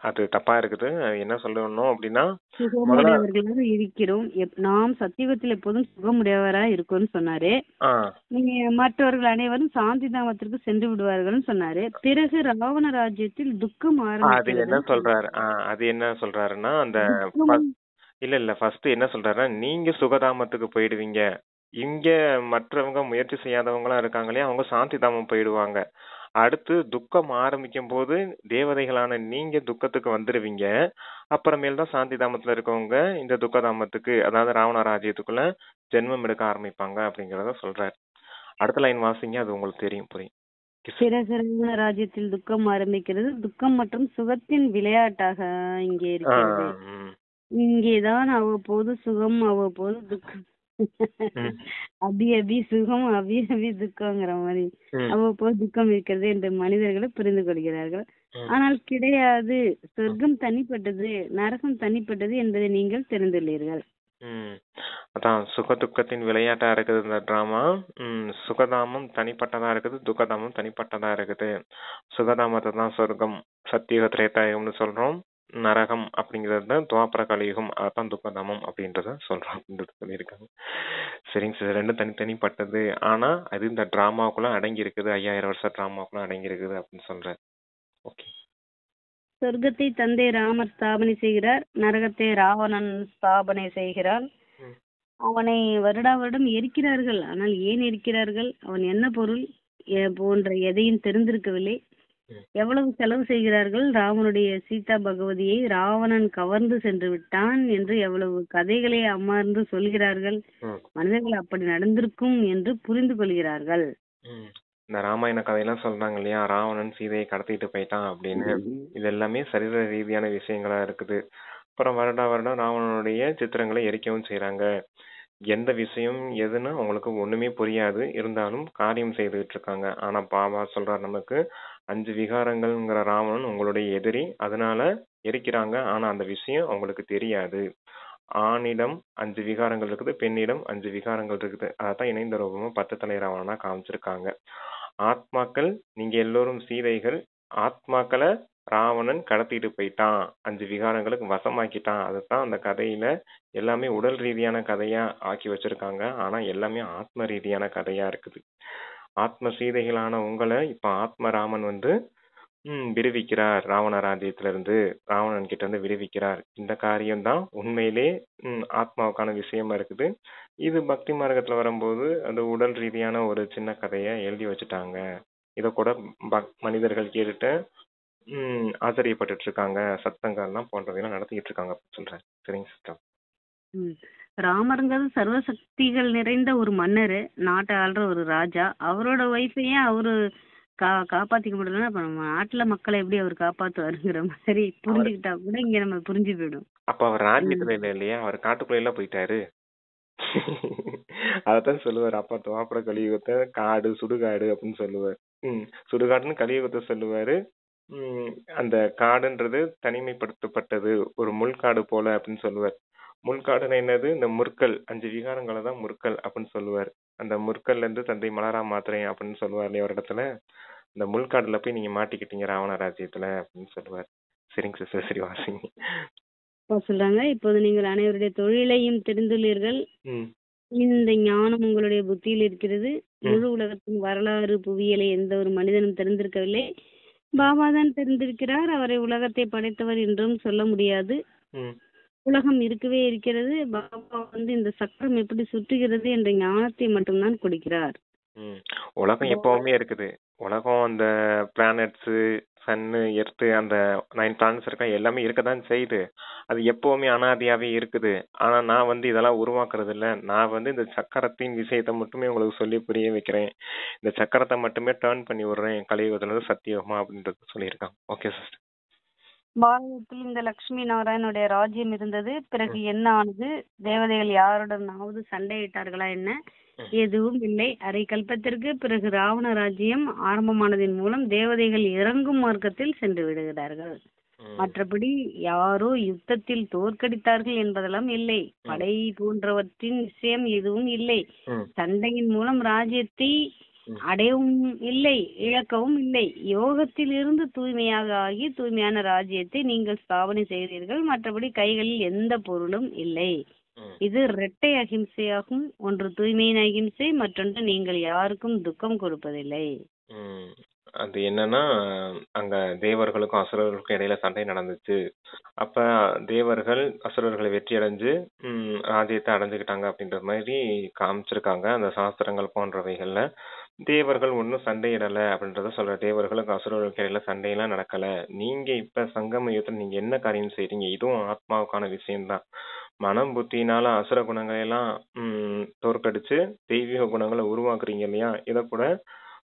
அது தப்பா இருக்குது. என்ன சொல்லணும் அப்படின்னா, சுகமுடையவர்களாக இருக்கிறோம், நாம் சத்தியுகத்தில் எப்போதும் சுகமுடையவராக இருக்கோம்னு சொன்னாரு. நீங்க மற்றவர்கள் அனைவரும் சாந்தி தாமத்திற்கு சென்று விடுவார்கள் சொன்னாரு. பிறகு ராவண ராஜ்யத்தில் துக்கம் அது என்ன சொல்றாரு? அது என்ன சொல்றாருன்னா, அந்த இல்ல ஃபர்ஸ்ட் என்ன சொல்றாருன்னா, நீங்க சுகதாமத்துக்கு போயிடுவீங்க. இங்க மற்றவங்க முயற்சி செய்யாதவங்களா இருக்காங்களே, அவங்க சாந்தி தாமம் போயிடுவாங்க. அடுத்து துக்கம் ஆரம்பிக்கும் போது தேவதைகளான நீங்க துக்கத்துக்கு வந்துருவீங்க. அப்புறமேல் தான் சாந்தி தாமத்துல இருக்கவங்க இந்த துக்க தாமத்துக்கு, அதாவது ராவண ராஜ்யத்துக்குள்ள ஜென்மம் எடுக்க ஆரம்பிப்பாங்க அப்படிங்கறத சொல்றாரு. அடுத்த லைன் வாசிங்க, அது உங்களுக்கு தெரியும், புரியும். பிறகு ராவண ராஜ்யத்தில் துக்கம் ஆரம்பிக்கிறது. துக்கம் மற்றும் சுகத்தின் விளையாட்டாக இங்கே இருக்கிறது. இங்கேதான் அவ்வப்போது சுகம், அவ்வப்போது துக்கம். அபி சுகம், அபி துக்கங்கிற மாதிரி அவ்வப்போது துக்கம் இருக்கிறது என்று மனிதர்களை புரிந்து கொள்கிறார்கள். ஆனால் கிடையாது. சொர்க்கம் தனிப்பட்டது, நரகம் தனிப்பட்டது என்பதை நீங்கள் தெரிந்துள்ளீர்கள். அதான் சுக துக்கத்தின் விளையாட்டா இருக்குது இந்த டிராமா. சுகதாமம் தனிப்பட்டதா இருக்குது, துக்கதாமம் தனிப்பட்டதா இருக்குது. சுகதாமத்தை தான் சொர்க்கம், சத்தியுக திரேதாயுகம்னு சொல்றோம். நரகம் அப்படிங்கிறது தான் துவாபர கலியுகம், அதான் துக்கதாமம் அப்படின்றத சொல்றான் அப்படின்றது சொல்லியிருக்காங்க. சரிங்க சார், ரெண்டும் தனித்தனிப்பட்டது. ஆனா அது இந்த டிராமாவுக்குள்ள அடங்கி இருக்குது, 5000 வருஷம் டிராமாவுக்குள்ள அடங்கி இருக்குது அப்படின்னு சொல்றேன். ஓகே. சொர்க்கத்தை தந்தை ராமர் ஸ்தாபனை செய்கிறார், நரகத்தை ராவணன் ஸ்தாபனை செய்கிறான். ம். அவனை வருடா வருடம் எரிக்கிறார்கள். ஆனால் ஏன் எரிக்கிறார்கள், அவன் என்ன பொருள் போன்ற எதையும் தெரிந்திருக்கவில்லை. ம். எவ்வளவு செலவு செய்கிறார்கள். ராமனுடைய சீதா பகவதியை ராவணன் கவர்ந்து சென்று விட்டான் என்று எவ்வளவு கதைகளை அமர்ந்து சொல்கிறார்கள். ம். மனிதர்கள் அப்படி நடந்திருக்கும் என்று புரிந்து கொள்கிறார்கள். ம். இந்த ராமாயண கதையெல்லாம் சொல்றாங்க இல்லையா, ராவணன் சீதையை கடத்திட்டு போயிட்டான் அப்படின்னு. இது எல்லாமே சரீர ரீதியான விஷயங்களா இருக்குது. அப்புறம் வருடா வருடம் ராவணனுடைய சித்திரங்களை எரிக்கவும் செய்றாங்க. எந்த விஷயம் எதுன்னு அவங்களுக்கு ஒண்ணுமே புரியாது, இருந்தாலும் காரியம் செய்துட்டு இருக்காங்க. ஆனா பாபா சொல்றார் நமக்கு, 5 விகாரங்கள்ங்கிற ராவணன் உங்களுடைய எதிரி, அதனால எரிக்கிறாங்க. ஆனா அந்த விஷயம் அவங்களுக்கு தெரியாது. ஆணிடம் 5 விகாரங்கள் இருக்குது, பெண்ணிடம் 5 விகாரங்கள் இருக்குது. அதான் இணைந்த ரூபமா 10 தலை ராவணனா காமிச்சிருக்காங்க. ஆத்மாக்கள், நீங்க எல்லோரும் சீதைகள். ஆத்மாக்களை ராவணன் கடத்திட்டு போயிட்டான், 5 விகாரங்களுக்கு வசமாக்கிட்டான். அதுதான் அந்த கதையில எல்லாமே உடல் ரீதியான கதையா ஆக்கி வச்சிருக்காங்க. ஆனா எல்லாமே ஆத்ம ரீதியான கதையா இருக்குது. ஆத்ம சீதைகளான உங்களை இப்ப ஆத்ம ராமன் வந்து விடுவிக்கிறார். ராவண ராஜ்யத்திலிருந்து ராவணன் கிட்ட இருந்து விடுவிக்கிறார். இந்த காரியம்தான் உண்மையிலே ஆத்மாவுக்கான விஷயமா இருக்குது. இது பக்தி மார்க்கத்துல வரும்போது அந்த உடல் ரீதியான ஒரு சின்ன கதையை எழுதி வச்சுட்டாங்க. இத கூட மனிதர்கள் கேட்டுட்டு ஆச்சரியப்பட்டுட்டு இருக்காங்க. சத்தங்கள்லாம் போன்றவையெல்லாம் நடத்திட்டு இருக்காங்க அப்படின்னு சொல்றேன். சரிங்க சிஸ்டர். ராமருங்கிறது சர்வசக்திகள் நிறைந்த ஒரு மன்னர், நாட்டை ஆள்ற ஒரு ராஜா. அவரோட ஒய்ஃபையே அவரு காப்பாத்திக்க முடியலன்னா அப்ப நம்ம நாட்டுல மக்களை எப்படி அவர் காப்பாத்துவாருங்கிற மாதிரி புரிஞ்சுக்கிட்டா கூட இங்க நம்ம புரிஞ்சு போயிடும். அப்ப அவர் ராஜ்யத்துல இல்ல இல்லையா, அவர் காட்டுக்குள்ள எல்லாம் போயிட்டாரு. அதத்தான் சொல்லுவார். அப்ப துவாபர கலியுகத்தை காடு சுடுகாடு அப்படின்னு சொல்லுவார். சுடுகாடுன்னு கலியுகத்தை சொல்லுவாரு. அந்த காடுன்றது தனிமைப்படுத்தப்பட்டது, ஒரு முள்காடு போல அப்படின்னு சொல்லுவார். முள்காடுன்னு என்னது, இந்த முற்கள் 5 விகாரங்களை தான் முற்கள் அப்படின்னு சொல்லுவார். அந்த முற்கள்ல இருந்து தந்தை மலரா மாத்திரையும் அப்படின்னு சொல்லுவார் இல்லையா ஒரு இடத்துல. இந்த முள்காடுல போய் நீங்க மாட்டிக்கிட்டீங்க ராவண ராஜ்யத்துல அப்படின்னு சொல்லுவார். சரிங்க சிஸ்டர், சரி வாசிங்க. சொல்றாங்க, இப்போது நீங்கள் அனைவருடைய தொழிலையும் தெரிந்துள்ளீர்கள். இந்த ஞானம் உங்களுடைய புத்தியில் இருக்கிறது. முழு உலகத்தின் வரலாறு புவியியலை எந்த ஒரு மனிதனும் தெரிந்திருக்கவில்லை. பாபா தான் தெரிந்திருக்கிறார். அவரை உலகத்தை படைத்தவர் என்றும் சொல்ல முடியாது. உலகம் இருக்கவே இருக்கிறது. பாபா வந்து இந்த சக்கரம் எப்படி சுற்றுகிறது என்ற ஞானத்தை மட்டும்தான் கொடுக்கிறார். உலகம் எப்பவுமே இருக்குது. உலகம் அந்த பிளானட்ஸ், சன்னு, எர்த்து, அந்த 9 பிளானட்ஸ் இருக்கா, எல்லாமே இருக்கதான் செய்யுது. அது எப்பவுமே அனாதியாவே இருக்குது. ஆனா நான் வந்து இதெல்லாம் உருவாக்குறது இல்ல. நான் வந்து இந்த சக்கரத்தின் விஷயத்த மட்டுமே உங்களுக்கு சொல்லி புரிய வைக்கிறேன். இந்த சக்கரத்தை மட்டுமே டர்ன் பண்ணி விடுறேன் கலியுகத்துல இருந்து சத்தியமா அப்படின்றது சொல்லியிருக்காங்க. Okay sister. பாரதத்தில் இந்த லட்சுமி நாராயணுடைய ராஜ்யம் இருந்தது. பிறகு என்ன ஆனது? தேவதைகள் யாருடனாவது சண்டையிட்டார்களா என்ன? எதுவும் இல்லை. அரை கல்பத்திற்கு பிறகு ராவண ராஜ்யம் ஆரம்பமானதின் மூலம் தேவதைகள் இறங்கும் மார்க்கத்தில் சென்று விடுகிறார்கள். மற்றபடி யாரோ யுத்தத்தில் தோற்கடித்தார்கள் என்பதெல்லாம் இல்லை. படை போன்றவற்றின் விஷயம் எதுவும் இல்லை. சண்டையின் மூலம் ராஜ்யத்தை அடையவும் இல்லை, இழக்கவும் இல்லை. யோகத்தில் இருந்து தூய்மையாக ஆகி தூய்மையான ராஜ்யத்தை நீங்கள் ஸ்தாபனை செய்கிறீர்கள். மற்றபடி கைகளில் எந்த பொருளும் இல்லை. இது இரட்டை அகிம்சையாகும். ஒன்று தூய்மையின் அகிம்சை, மற்றொன்று நீங்கள் யாருக்கும் துக்கம் கொடுப்பதில்லை. அது என்னன்னா, அங்க தேவர்களுக்கும் அசுரர்களுக்கும் இடையில சண்டை நடந்துச்சு. அப்ப தேவர்கள் அசுரர்களை வெற்றி அடைஞ்சு ராஜ்யத்தை அடைஞ்சுக்கிட்டாங்க அப்படின்ற மாதிரி காமிச்சிருக்காங்க அந்த சாஸ்திரங்கள் போன்றவைகள்ல. தேவர்கள் ஒன்னும் சண்டையிடல அப்படின்றத சொல்ற. தேவர்களுக்கு அசுரர்களுக்கு இடையில சண்டையெல்லாம் நடக்கல. நீங்க இப்ப சங்கம யுகத்துல நீங்க என்ன காரியம் செய்றீங்க, இதுவும் ஆத்மாவுக்கான விஷயம்தான். மனம் புத்தினால அசுர குணங்களை எல்லாம் தோற்கடிச்சு தெய்வீக குணங்களை உருவாக்குறீங்க இல்லையா. இத கூட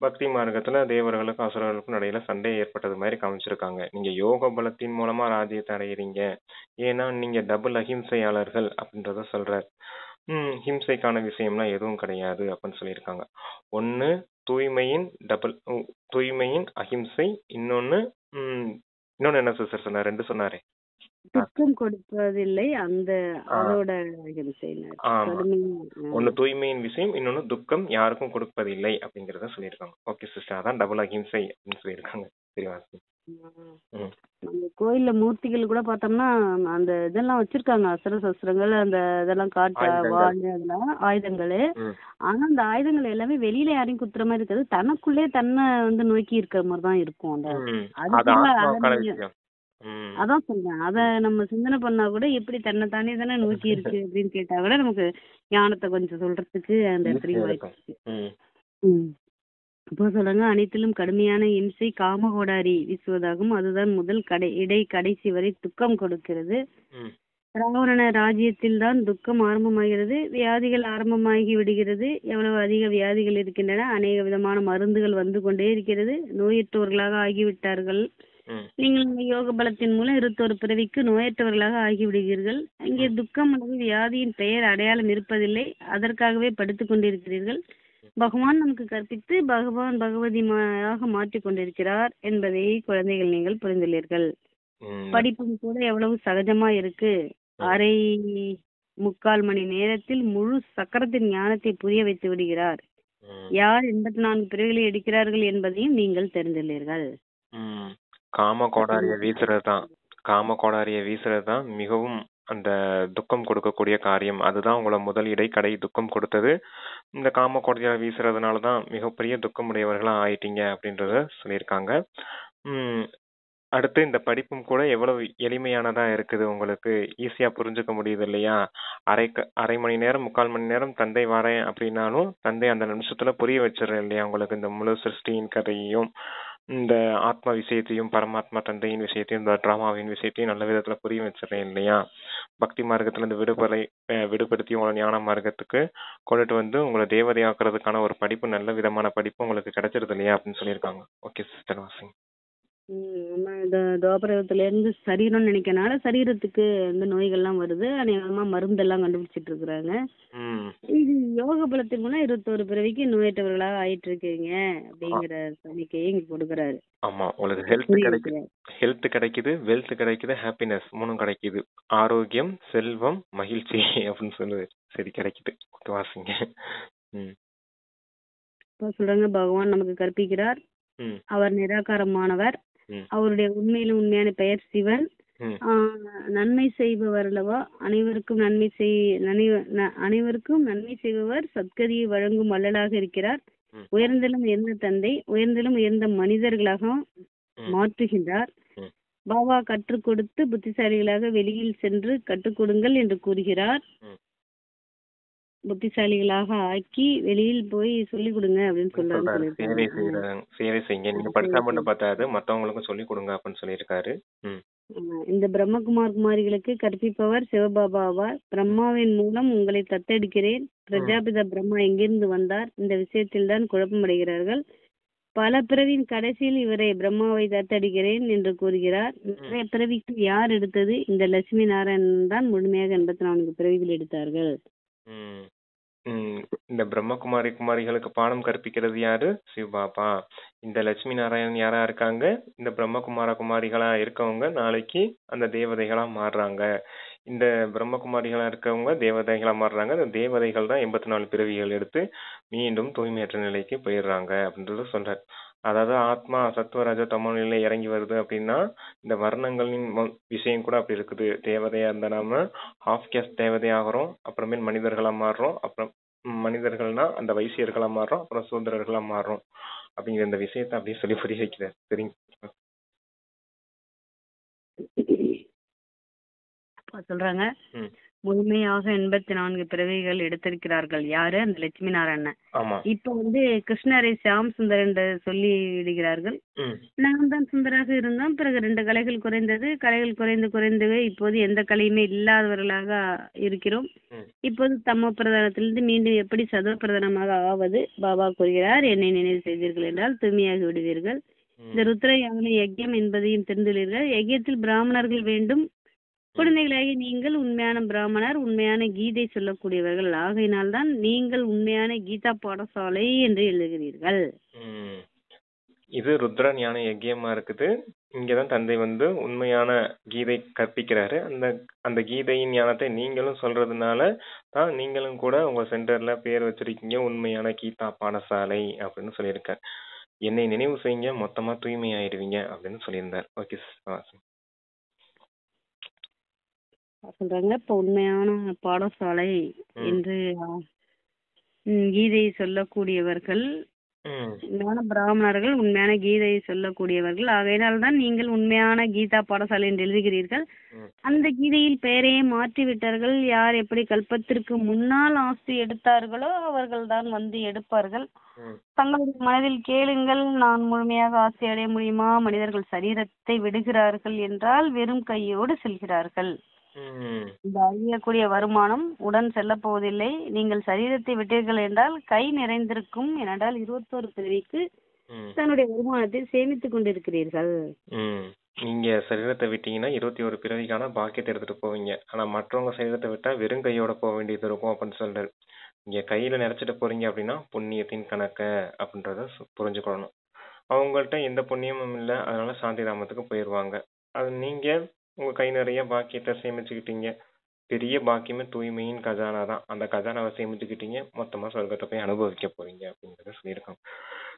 பக்தி மார்க்கத்துல தேவர்களுக்கும் அசுரர்களுக்கும் இடையில சண்டை ஏற்பட்டது மாதிரி காமிச்சிருக்காங்க. நீங்க யோக பலத்தின் மூலமா ராஜ்யத்தை அடையிறீங்க, ஏன்னா நீங்க டபுள் அஹிம்சையாளர்கள் அப்படின்றத சொல்றார். ஹிம்சைக்கான விஷயம்லாம் எதுவும் கிடையாது அப்படின்னு சொல்லியிருக்காங்க. ஒன்னு தூய்மையின் அஹிம்சை, இன்னொன்னு என்ன சிஸ்டர் சொன்னார், 2 சொன்னாரே. துக்கம் கொடுப்பதில்லை, அந்த அதோட ஒன்னு தூய்மையின் விஷயம், இன்னொன்னு துக்கம் யாருக்கும் கொடுப்பதில்லை அப்படிங்கறத சொல்லியிருக்காங்க. ஓகே சிஸ்டர், அதான் டபுள் அஹிம்சை அப்படின்னு சொல்லியிருக்காங்க. சரி வாசி. ம். ம். நம்ம கோயில்ல மூர்த்திகள் கூட பார்த்தோம்னா அந்த இதெல்லாம் வச்சிருக்காங்க, அஸ்திர சஸ்திரங்கள், அந்த இதெல்லாம் காட்டு ஆயுதங்கள். வாள் அதெல்லாம் ஆயுதங்கள். ம். ஆனா அந்த ஆயுதங்கள் எல்லாமே வெளியில யாரையும் குத்துற மாதிரி இருக்காது, தனக்குள்ளே தன்னை வந்து நோக்கி இருக்கிற மாதிரி தான் இருக்கும். அந்த ம். அது அதுக்குள்ள அதை ஆத்மாவுக்கான நம்ம விஷயம். ம். அதான் சொல்றேன், அதை ம். நம்ம சிந்தனை பண்ணா கூட எப்படி தன்னை தானே தானே நோக்கி இருக்கு அப்படின்னு கேட்டா கூட நமக்கு ஞானத்தை கொஞ்சம் சொல்றதுக்கு அந்த ஈஸியா இடத்துலயும் வாய்ப்பு இருக்கும். இருக்கு. ம். ம். அப்போ சொல்றாங்க, அனைத்திலும் கடுமையான இம்சை காமகோடாரி வீசுவதாகும், அதுதான் முதல் கடைசி வரை துக்கம் கொடுக்கிறது. ம். ராவண ராஜ்யத்தில் தான் துக்கம் ஆரம்பமாகிறது, வியாதிகள் ஆரம்பமாகி விடுகிறது. எவ்வளவு அதிக வியாதிகள் இருக்கின்றன, அநேக விதமான மருந்துகள் வந்து கொண்டே இருக்கிறது, நோயற்றவர்களாக ஆகிவிட்டார்கள். ம். நீங்கள் இந்த யோக பலத்தின் மூலம் இருத்தொரு பிறவிக்கு நோயற்றவர்களாக ஆகிவிடுகிறீர்கள். இங்கே துக்கம் அல்லது வியாதியின் பெயர் அடையாளம் இருப்பதில்லை, அதற்காகவே படுத்துக் கொண்டிருக்கிறீர்கள். பகவான் நமக்கு கற்பித்து பகவான் பகவதியாக மாற்றிக் கொண்டிருக்கிறார் என்பதை குழந்தைகள் நீங்கள் புரிந்துள்ளீர்கள். ம். படிப்பும் கூட எவ்வளவு சகஜமா இருக்கு. அரை முக்கால் மணி நேரத்தில் முழு சக்கரத்தின் ஞானத்தை புரிய வைத்து விடுகிறார். ம். யார் 84 பிறவிகளை எடுக்கிறார்கள் என்பதையும் நீங்கள் தெரிந்துள்ளீர்கள். ம். காம கோடாரிய வீசுறதுதான் மிகவும் அந்த துக்கம் கொடுக்கக்கூடிய காரியம். அதுதான் உங்களை முதல் இடைக்கடை துக்கம் கொடுத்தது. இந்த காம கோடாரிய வீசுறதுனாலதான் மிகப்பெரிய துக்கம் உடையவர்களா ஆயிட்டீங்க அப்படின்றத சொல்லியிருக்காங்க. அடுத்து இந்த படிப்பும் கூட எவ்வளவு எளிமையானதா இருக்குது, உங்களுக்கு ஈஸியா புரிஞ்சுக்க முடியுது இல்லையா? அரை மணி நேரம் 3/4 மணி நேரம் தந்தை வரேன் அப்படின்னாலும் தந்தை அந்த நிமிஷத்துல புரிய வச்சிடறேன் இல்லையா உங்களுக்கு, இந்த முழு சிருஷ்டியின் கதையையும் இந்த ஆத்மா விஷயத்தையும் பரமாத்மா தந்தையின் விஷயத்தையும் இந்த டிராமாவின் விஷயத்தையும் நல்ல விதத்துல புரிய வச்சிடறேன் இல்லையா? பக்தி மார்க்கத்துல இந்த விடுபடுத்தி உங்களை ஞான மார்க்கத்துக்கு கொண்டுட்டு வந்து உங்களை தேவதையாக்குறதுக்கான ஒரு படிப்பு, நல்ல விதமான படிப்பு உங்களுக்கு கிடைச்சிருது இல்லையா அப்படின்னு சொல்லியிருக்காங்க. Okay sister washing. நம்ம இந்த துவாபரத்துல இருந்து சரீரம்னு நினைக்கனால சரீரத்துக்கு இந்த நோய்கள்லாம் வருது, அநேகமா மருந்தெல்லாம் கண்டுபிடிச்சிட்டு இருக்கிறாங்க. இது யோக பலத்தின் மூலம் 21 பிறவிக்கு நோயற்றவர்களாக ஆயிட்டு இருக்கீங்க அப்படிங்கிற சமிக்கையை இங்க கொடுக்குறாரு. ஆமா, உங்களுக்கு ஹெல்த் கிடைக்குது, வெல்த் கிடைக்குது, ஹாப்பினஸ் 3 கிடைக்குது, ஆரோக்கியம், செல்வம், மகிழ்ச்சி அப்படின்னு சொல்லுது. சரி கிடைக்குது. வாசிங்க. சொல்றாங்க, பகவான் நமக்கு கற்பிக்கிறார், அவர் நிராகாரமானவர், அவருடைய உண்மையான பெயர் சிவன், நன்மை செய்பவர் அல்லவா, அனைவருக்கும் நன்மை செய்பவர், சத்கதியை வழங்கும் வள்ளலாக இருக்கிறார், உயர்ந்திலும் உயர்ந்த தந்தை, உயர்ந்திலும் உயர்ந்த மனிதர்களாக மாற்றுகின்றார். பாபா கற்றுக் கொடுத்து புத்திசாலிகளாக வெளியில் சென்று கற்றுக் கொடுங்கள் என்று கூறுகிறார். புத்திசாலிகளாக ஆக்கி வெளியில் போய் சொல்லி கொடுங்க அப்படின்னு சொல்றாரு. சேவை செய்யுங்க, நீங்க படிச்சா மட்டும் பார்த்தாது, மத்தவங்களுக்கும் சொல்லி கொடுங்க அப்படின்னு சொல்லியிருக்காரு. இந்த பிரம்மகுமாரிகளுக்கு கற்பிப்பவர் சிவபாபா ஆவார். பிரம்மாவின் மூலம் உங்களை தத்தெடுக்கிறேன். பிரஜாபிதா பிரம்மா எங்கிருந்து வந்தார், இந்த விஷயத்தில் தான் குழப்பமடைகிறார்கள். பல பிறவியின் கடைசியில் இவரை பிரம்மாவை தத்தெடுக்கிறேன் என்று கூறுகிறார். நிறைய பிறவிக்கு யார் எடுத்தது? இந்த லட்சுமி நாராயணன் தான் முழுமையாக 84 பிறவிகள் எடுத்தார்கள். இந்த குமாரிகளுக்கு பாடம் கற்பிக்கிறது யாரு? சிவபாபா. இந்த லட்சுமி நாராயணன் யாரா இருக்காங்க? இந்த குமாரிகளா இருக்கவங்க நாளைக்கு அந்த தேவதைகளா மாறுறாங்க. இந்த குமாரிகளா இருக்கவங்க தேவதைகளா மாறுறாங்க. அந்த தேவதைகள் தான் 84 பிறவிகள் எடுத்து மீண்டும் தூய்மையற்ற நிலைக்கு போயிடுறாங்க அப்படின்றத சொல்றாரு. அதாவது ஆத்மா சத்துவராஜ தமோ நிலை இறங்கி வருது அப்படின்னா இந்த வர்ணங்களின் விஷயம் கூட அப்படி இருக்குது. தேவதையா இருந்தா நாம ஹாஃப் கேஸ்ட் தேவதையாகிறோம், அப்புறமேல் மனிதர்களா மாறுறோம், அப்புறம் மனிதர்கள்னா அந்த வைசியர்களா மாறுறோம், அப்புறம் சூத்திரர்களா மாறுறோம் அப்படிங்கிற இந்த விஷயத்த அப்படியே சொல்லி புரிய வைக்கிறார். சரிங்க சொல்றாங்க, முழுமையாக 84 பிறவிகள் எடுத்திருக்கிறார்கள். யாரு? அந்த லட்சுமி நாராயணன். இப்ப கிருஷ்ணரை சியாம் சுந்தர் என்று சொல்லி விடுகிறார்கள். நான் தான் சுந்தராக இருந்தோம், பிறகு 2 கலைகள் குறைந்தது, கலைகள் குறைந்து இப்போது எந்த கலையுமே இல்லாதவர்களாக இருக்கிறோம். இப்போது தமோ பிரதானத்திலிருந்து மீண்டும் எப்படி சதோ பிரதானமாக ஆவது? பாபா கூறுகிறார், என்னை நினைவு செய்தீர்கள் என்றால் தூய்மையாகி விடுவீர்கள். இந்த ருத்ர யஜ்யம் என்பதையும் தெரிந்துள்ளீர்கள். யஜ்யத்தில் பிராமணர்கள் வேண்டும். குழந்தைகளாகி நீங்கள் உண்மையான பிராமணர், உண்மையான கீதை சொல்லக்கூடியவர்கள். ஆகையினால்தான் நீங்கள் உண்மையான கீதா பாடசாலை என்று எழுதுகிறீர்கள். இது ருத்ர ஞான யஜ்யமா இருக்குது. இங்கதான் தந்தை உண்மையான கீதை கற்பிக்கிறாரு. அந்த கீதையின் ஞானத்தை நீங்களும் சொல்றதுனால தான் நீங்களும் கூட உங்க சென்டர்ல பேர் வச்சிருக்கீங்க உண்மையான கீதா பாடசாலை அப்படின்னு சொல்லியிருக்க. என்னை நினைவு செய்யுங்க, மொத்தமா தூய்மை ஆயிடுவீங்க அப்படின்னு சொல்லியிருந்தார். Okay sister. சொல்றாங்க இப்ப உண்மையான பாடசாலை ம் என்று கீதையை சொல்லக்கூடியவர்கள் ம் உண்மையான பிராமணர்கள், உண்மையான கீதையை சொல்லக்கூடியவர்கள். ஆகையினால்தான் நீங்கள் உண்மையான கீதா பாடசாலை என்று எழுதுகிறீர்கள். ம் அந்த கீதையில் பெயரையே மாற்றி விட்டார்கள். யார் எப்படி கல்பத்திற்கு முன்னால் ஆஸ்தி எடுத்தார்களோ அவர்கள் தான் வந்து எடுப்பார்கள். ம் தங்களுடைய மனதில் கேளுங்கள், நான் முழுமையாக ஆஸ்தி அடைய முடியுமா? மனிதர்கள் சரீரத்தை விடுகிறார்கள் என்றால் வெறும் கையோடு செல்கிறார்கள். ம் இந்த அழியக்கூடிய வருமானம் உடன் செல்ல போவதில்லை. நீங்கள் சரீரத்தை விட்டீர்கள் என்றால் கை நிறைந்திருக்கும். ஏனென்றால் 21 பிறவிக்கு ம் தன்னுடைய வருமானத்தை சேமித்துக் கொண்டிருக்கிறீர்கள். ம் நீங்க சரீரத்தை விட்டீங்கன்னா 21 பிறவிக்கான பாக்கியத்தை எடுத்துட்டு போவீங்க. ஆனா மற்றவங்க சரீரத்தை விட்டா வெறும் கையோட போக வேண்டியது இருக்கும் அப்படின்னு சொல்றாரு. நீங்க கையில நிறைச்சிட்டு போறீங்க அப்படின்னா புண்ணியத்தின் கணக்க அப்படின்றத புரிஞ்சுக்கணும். அவங்கள்ட்ட எந்த புண்ணியமும் இல்லை, அதனால சாந்தி தாமத்துக்கு போயிடுவாங்க. அது நீங்க உங்க கை நிறைய பாக்கியத்தை சேமிச்சுக்கிட்டீங்க. பெரிய பாக்கியமே தூய்மையின் கஜானா தான். அந்த கஜானாவை சேமிச்சுக்கிட்டீங்க, மொத்தமா சொர்க்கத்தை போய் அனுபவிக்க போறீங்க அப்படிங்கறத சொல்லியிருக்காங்க.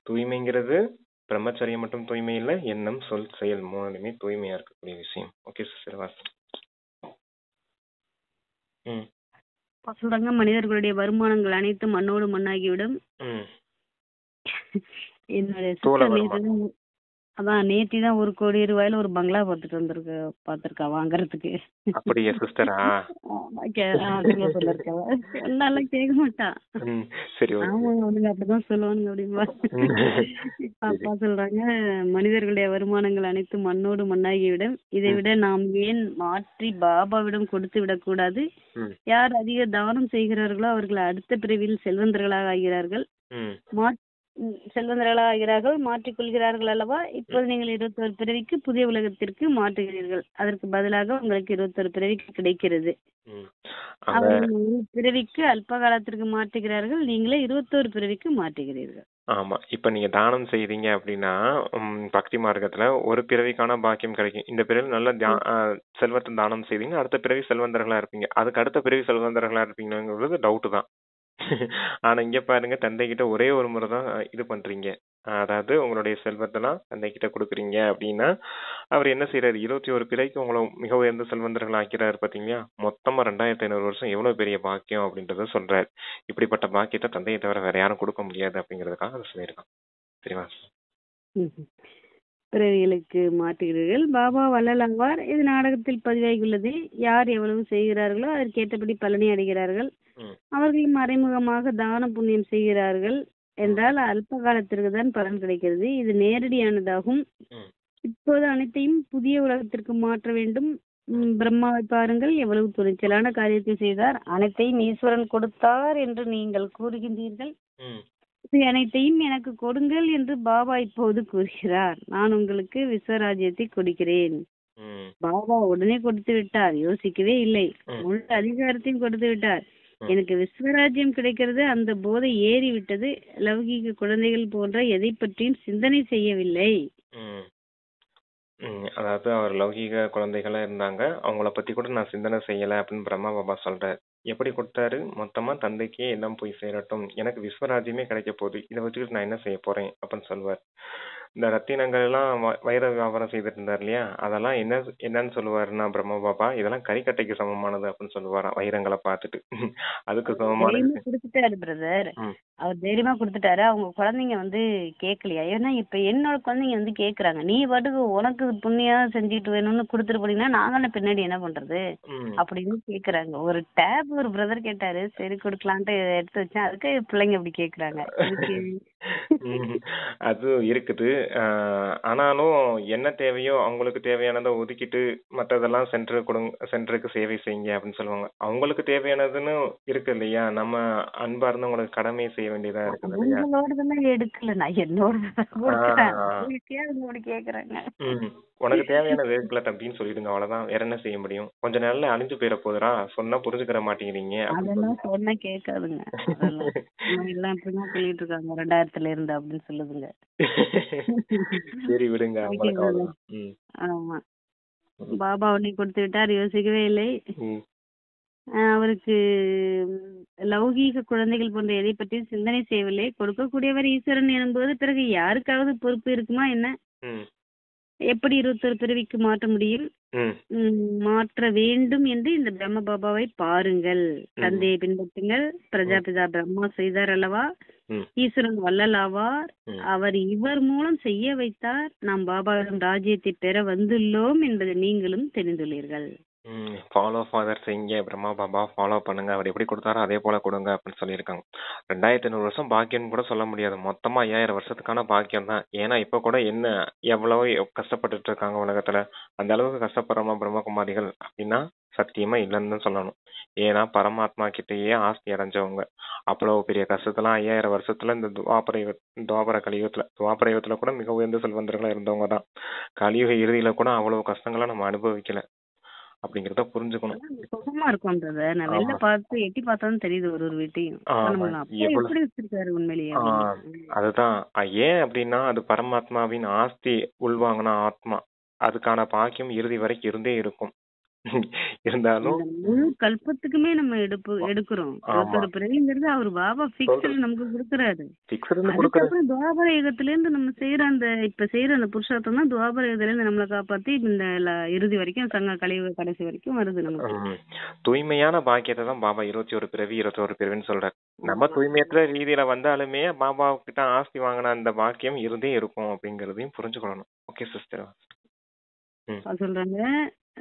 தூய்மைங்கிறது பிரம்மச்சரியம் மட்டும் தூய்மை இல்லை, எண்ணம் சொல் செயல் மூணுமே தூய்மையா இருக்கக்கூடிய விஷயம். Okay sister was. ம் சொல்றாங்க மனிதர்களுடைய வருமானங்கள் அனைத்தும் மண்ணோடு மண்ணாகிவிடும். ம் என்னுடைய தூள சிஸ்டர் வருமானம். அதான் நேத்தி தான் 1 கோடி ரூபாயில ஒரு பங்களா பாத்துருக்கா வாங்குறதுக்கு. அப்படியா சிஸ்டரா? சிங்கப்பூர்ல இருக்கவ நல்லா கேட்க மாட்டா. சரி ஓகே. ஆமா அவனுங்க அப்படிதான் சொல்லுவானுங்க அப்படின்பா. அப்பா சொல்றாங்க மனிதர்களுடைய வருமானங்கள் அனைத்தும் மண்ணோடு மண்ணாகிவிடும். இதை விட நாம் ஏன் மாற்றி பாபாவிடம் கொடுத்து விடக்கூடாது? யார் அதிக தானம் செய்கிறார்களோ அவர்கள் அடுத்த பிறவியில் செல்வந்தர்களாக ஆகிறார்கள். செல்வந்தர்களாக ஆகிறார்கள், மாற்றிக்கொள்கிறார்கள் அல்லவா? இப்போது நீங்கள் 21 பிறவிக்கு புதிய உலகத்திற்கு மாற்றுகிறீர்கள். அதற்கு பதிலாக உங்களுக்கு 21 பிறவிக்கு கிடைக்கிறது. அவர்கள் ஒரு பிறவிக்கு அல்ப காலத்திற்கு மாற்றுகிறார்கள், நீங்களே 21 பிறவிக்கு மாற்றுகிறீர்கள். ஆமா, இப்ப நீங்க தானம் செய்றீங்க அப்படின்னா பக்தி மார்க்கத்துல ஒரு பிறவிக்கான பாக்கியம் கிடைக்கும். இந்த பிறவி நல்ல செல்வத்தை தானம் செய்தீங்க, அடுத்த பிறவி செல்வந்தர்களா இருப்பீங்க. அதுக்கு அடுத்த பிறவி செல்வந்தர்களா இருப்பீங்கிறது டவுட் தான். ஆனா இங்க பாருங்க, தந்தை கிட்ட ஒரே ஒரு முறை தான் இது பண்றீங்க. அதாவது உங்களுடைய செல்வத்தெல்லாம் தந்தை கிட்ட கொடுக்குறீங்க அப்படின்னா அவர் என்ன செய்யறாரு? 21 பிறவிக்கு உங்களை மிக உயர்ந்த செல்வந்தர்கள் ஆக்கிறாரு பாத்தீங்களா? மொத்தமா 2500 வருஷம் எவ்வளவு பெரிய பாக்கியம் அப்படின்றத சொல்றாரு. இப்படிப்பட்ட பாக்கியத்தை தந்தையை தவிர வேற யாரும் கொடுக்க முடியாது அப்படிங்கிறதுக்காக அதை சொல்லியிருக்கான். சரிவா? பிறவிகளுக்கு மாற்றுகிறீர்கள். பாபா வள்ளலாவார். இது நாடகத்தில் பதிவாகியுள்ளது. யார் எவ்வளவு செய்கிறார்களோ அதற்கேற்றபடி பலனை அடைகிறார்கள். அவர்கள் மறைமுகமாக தான புண்ணியம் செய்கிறார்கள் என்றால் அல்ப காலத்திற்கு தான் பலன் கிடைக்கிறது. இது நேரடியானதாகும். இப்போது அனைத்தையும் புதிய உலகத்திற்கு மாற்ற வேண்டும். பிரம்மாவை பாருங்கள், எவ்வளவு துணிச்சலான காரியத்தை செய்தார். அனைத்தையும் ஈஸ்வரன் கொடுத்தார் என்று நீங்கள் கூறுகின்றீர்கள். அனைத்தையும் எனக்கு கொடுங்கள் என்று பாபா இப்போது கூறுகிறார். நான் உங்களுக்கு விஸ்வராஜ்யத்தை கொடுக்கிறேன். பாபா உடனே கொடுத்து விட்டார், யோசிக்கவே இல்லை. முழு அதிகாரத்தையும் கொடுத்து விட்டார். எனக்கு விஸ்வராஜ்யம் கிடைக்கிறது. அந்த போதை ஏறி விட்டது. லௌகீக குழந்தைகள் போன்ற எதை பற்றியும் சிந்தனை செய்யவில்லை. அதாவது அவர் லௌகீக குழந்தைகளா இருந்தாங்க, அவங்கள பத்தி கூட நான் சிந்தனை செய்யல அப்படின்னு பிரம்மா பாபா சொல்றாரு. எப்படி கொடுத்தாரு? மொத்தமா தந்தைக்கே எல்லாம் போய் சேரட்டும், எனக்கு விஸ்வராஜ்யமே கிடைக்க போகுது, இதை வச்சுக்கிட்டு நான் என்ன செய்ய போறேன் அப்படின்னு சொல்லுவார். இந்த ரத்தினங்கள் எல்லாம் வைர வியாபாரம் செய்துட்டு இருந்தார் இல்லையா, அதெல்லாம் என்னன்னு சொல்லுவாருன்னா பிரம்ம பாபா, இதெல்லாம் கறிக்கட்டைக்கு சமமானது அப்படின்னு சொல்லுவாராம் வைரங்களை பார்த்துட்டு. அதுக்கு சமமானது கொடுத்துட்டாரு பிரதர். அவர் தைரியமா கொடுத்துட்டாரு. அவங்க குழந்தைங்க வந்து கேட்கலையா? ஏன்னா இப்ப என்னோட குழந்தைங்க வந்து கேக்குறாங்க, நீ பாட்டுக்கு உனக்கு புண்ணியா செஞ்சுட்டு வேணும்னு கொடுத்துட்டு போனீங்கன்னா நாங்கள பின்னாடி என்ன பண்றது அப்படின்னு கேக்குறாங்க. ஒரு டேப் ஒரு பிரதர் கேட்டாரு, சரி கொடுக்கலான்ட்டு எடுத்து வச்சேன். அதுக்கு பிள்ளைங்க அப்படி கேக்குறாங்க. அது இருக்குது. ஆனாலும் என்ன தேவையோ அவங்களுக்கு தேவையானதை ஒதுக்கிட்டு மற்றதெல்லாம் சென்டருக்கு சேவை செய்யுங்க அப்படின்னு சொல்லுவாங்க. அவங்களுக்கு தேவையானதுன்னு இருக்கு இல்லையா, நம்ம அன்பா இருந்து உங்களுக்கு கடமையை செய்ய வேண்டியதா இருக்குது இல்லையா. எடுக்கல, நான் என்னோட கேக்குறாங்க. உனக்கு தேவையானது எடுக்கல தம்பின்னு சொல்லிடுங்க, அவ்வளவுதான். வேற என்ன செய்ய முடியும்? கொஞ்ச நேரம்ல அழிஞ்சு போயிட போதுரா, சொன்னா புரிஞ்சுக்கிற மாட்டேங்கிறீங்க. அதெல்லாம் சொன்னா கேட்காதுங்க. எல்லாம் இப்படிதான் சொல்லிட்டு இருக்காங்க 2000ல இருந்து அப்படின்னு சொல்லுதுங்க. சரி விடுங்க. ஆமா, பாபா உடனே கொடுத்து விட்டார், யோசிக்கவே இல்லை. அவருக்கு லௌகீக குழந்தைகள் போன்ற எதை பற்றி சிந்தனை செய்யவில்லை. கொடுக்கக்கூடியவர் ஈஸ்வரன் எனும்போது பிறகு யாருக்காவது பொறுப்பு இருக்குமா என்ன? ம் எப்படி 21 பிறவிக்கு மாற்ற முடியும்? ம் மாற்ற வேண்டும் என்று இந்த பிரம்ம பாபாவை பாருங்கள். ம் தந்தையை பின்பற்றுங்கள். ம் பிரஜாபிதா பிரம்மா செய்தார் அல்லவா? ம் ஈஸ்வரன் வள்ளல் ஆவார். ம் அவர் இவர் மூலம் செய்ய வைத்தார். நாம் பாபாவிடம் ராஜ்யத்தை பெற வந்துள்ளோம் என்பதை நீங்களும் தெரிந்துள்ளீர்கள். ஃபாலோ ஃபாதர் செய்யுங்க, பிரம்மா பாபா ஃபாலோ பண்ணுங்க, அவர் எப்படி கொடுத்தாரோ அதே போல கொடுங்க அப்படின்னு சொல்லியிருக்காங்க. 2500 வருஷம் பாக்கியம்னு கூட சொல்ல முடியாது, மொத்தமா 5000 வருஷத்துக்கான பாக்கியம் தான். ஏன்னா இப்ப கூட என்ன எவ்வளவோ கஷ்டப்பட்டுட்டு இருக்காங்க உலகத்துல, அந்த அளவுக்கு கஷ்டப்படுறோமா பிரம்மகுமாரிகள் அப்படின்னா சத்தியமா இல்லைன்னு தான் சொல்லணும். ஏன்னா பரமாத்மா கிட்டேயே ஆஸ்தி அடைஞ்சவங்க. அவ்வளவு பெரிய கஷ்டத்தெல்லாம் 5000 வருஷத்துல இந்த துவாபர கலியுகத்துல கூட மிக உயர்ந்த செல்வந்தர்களா இருந்தவங்க தான். கலியுக இறுதியில கூட அவ்வளவு கஷ்டங்களை நம்ம அனுபவிக்கல அப்படிங்கறத புரிஞ்சுக்கணும். சுகமா இருக்கும்ன்றத நான் வெளில ஆமா. பார்த்து எட்டி பார்த்தாலும் தெரியுது ஒரு ஒரு வீட்டையும். ஆமா. நம்மள அப்பா எவ்வளவு எப்படி வச்சிருக்காரு உண்மையிலேயே அப்படின்னு. அதுதான் ஏன் அப்படின்னா அது பரமாத்மாவின் ஆஸ்தி உள்வாங்கின ஆத்மா, அதுக்கான பாக்கியம் இறுதி வரைக்கும் இருந்தே இருக்கும். இருந்தாலும் இந்த முழு கல்பத்துக்குமே நம்ம எடுக்கிறோம். ஆமா 21 பிறவிங்கிறது அவர் பாபா பிக்ஸ்டு நமக்கு கொடுக்கறாரு. பிக்சர்னு கொடுக்கற அதுக்கப்புறம் துவாபர யுகத்துல இருந்து நம்ம செய்யற இப்ப செய்யற அந்த புருஷார்த்தம் தான் துவாபர யுகத்துல இருந்து நம்மளை காப்பாத்தி இந்த இறுதி வரைக்கும் சங்க கலியுக கடைசி வரைக்கும் வருது நமக்கு. தூய்மையான பாக்கியத்தை தான் பாபா 21 பிறவி 21 பிறவின்னு சொல்றாரு. நம்ம தூய்மையற்ற ரீதியில வந்தாலுமே பாபா கிட்ட ஆஸ்தி வாங்கின அந்த பாக்கியம் இருந்தே இருக்கும் அப்படிங்கறதையும் புரிஞ்சுக்கணும். Okay sister. சொல்றாங்க,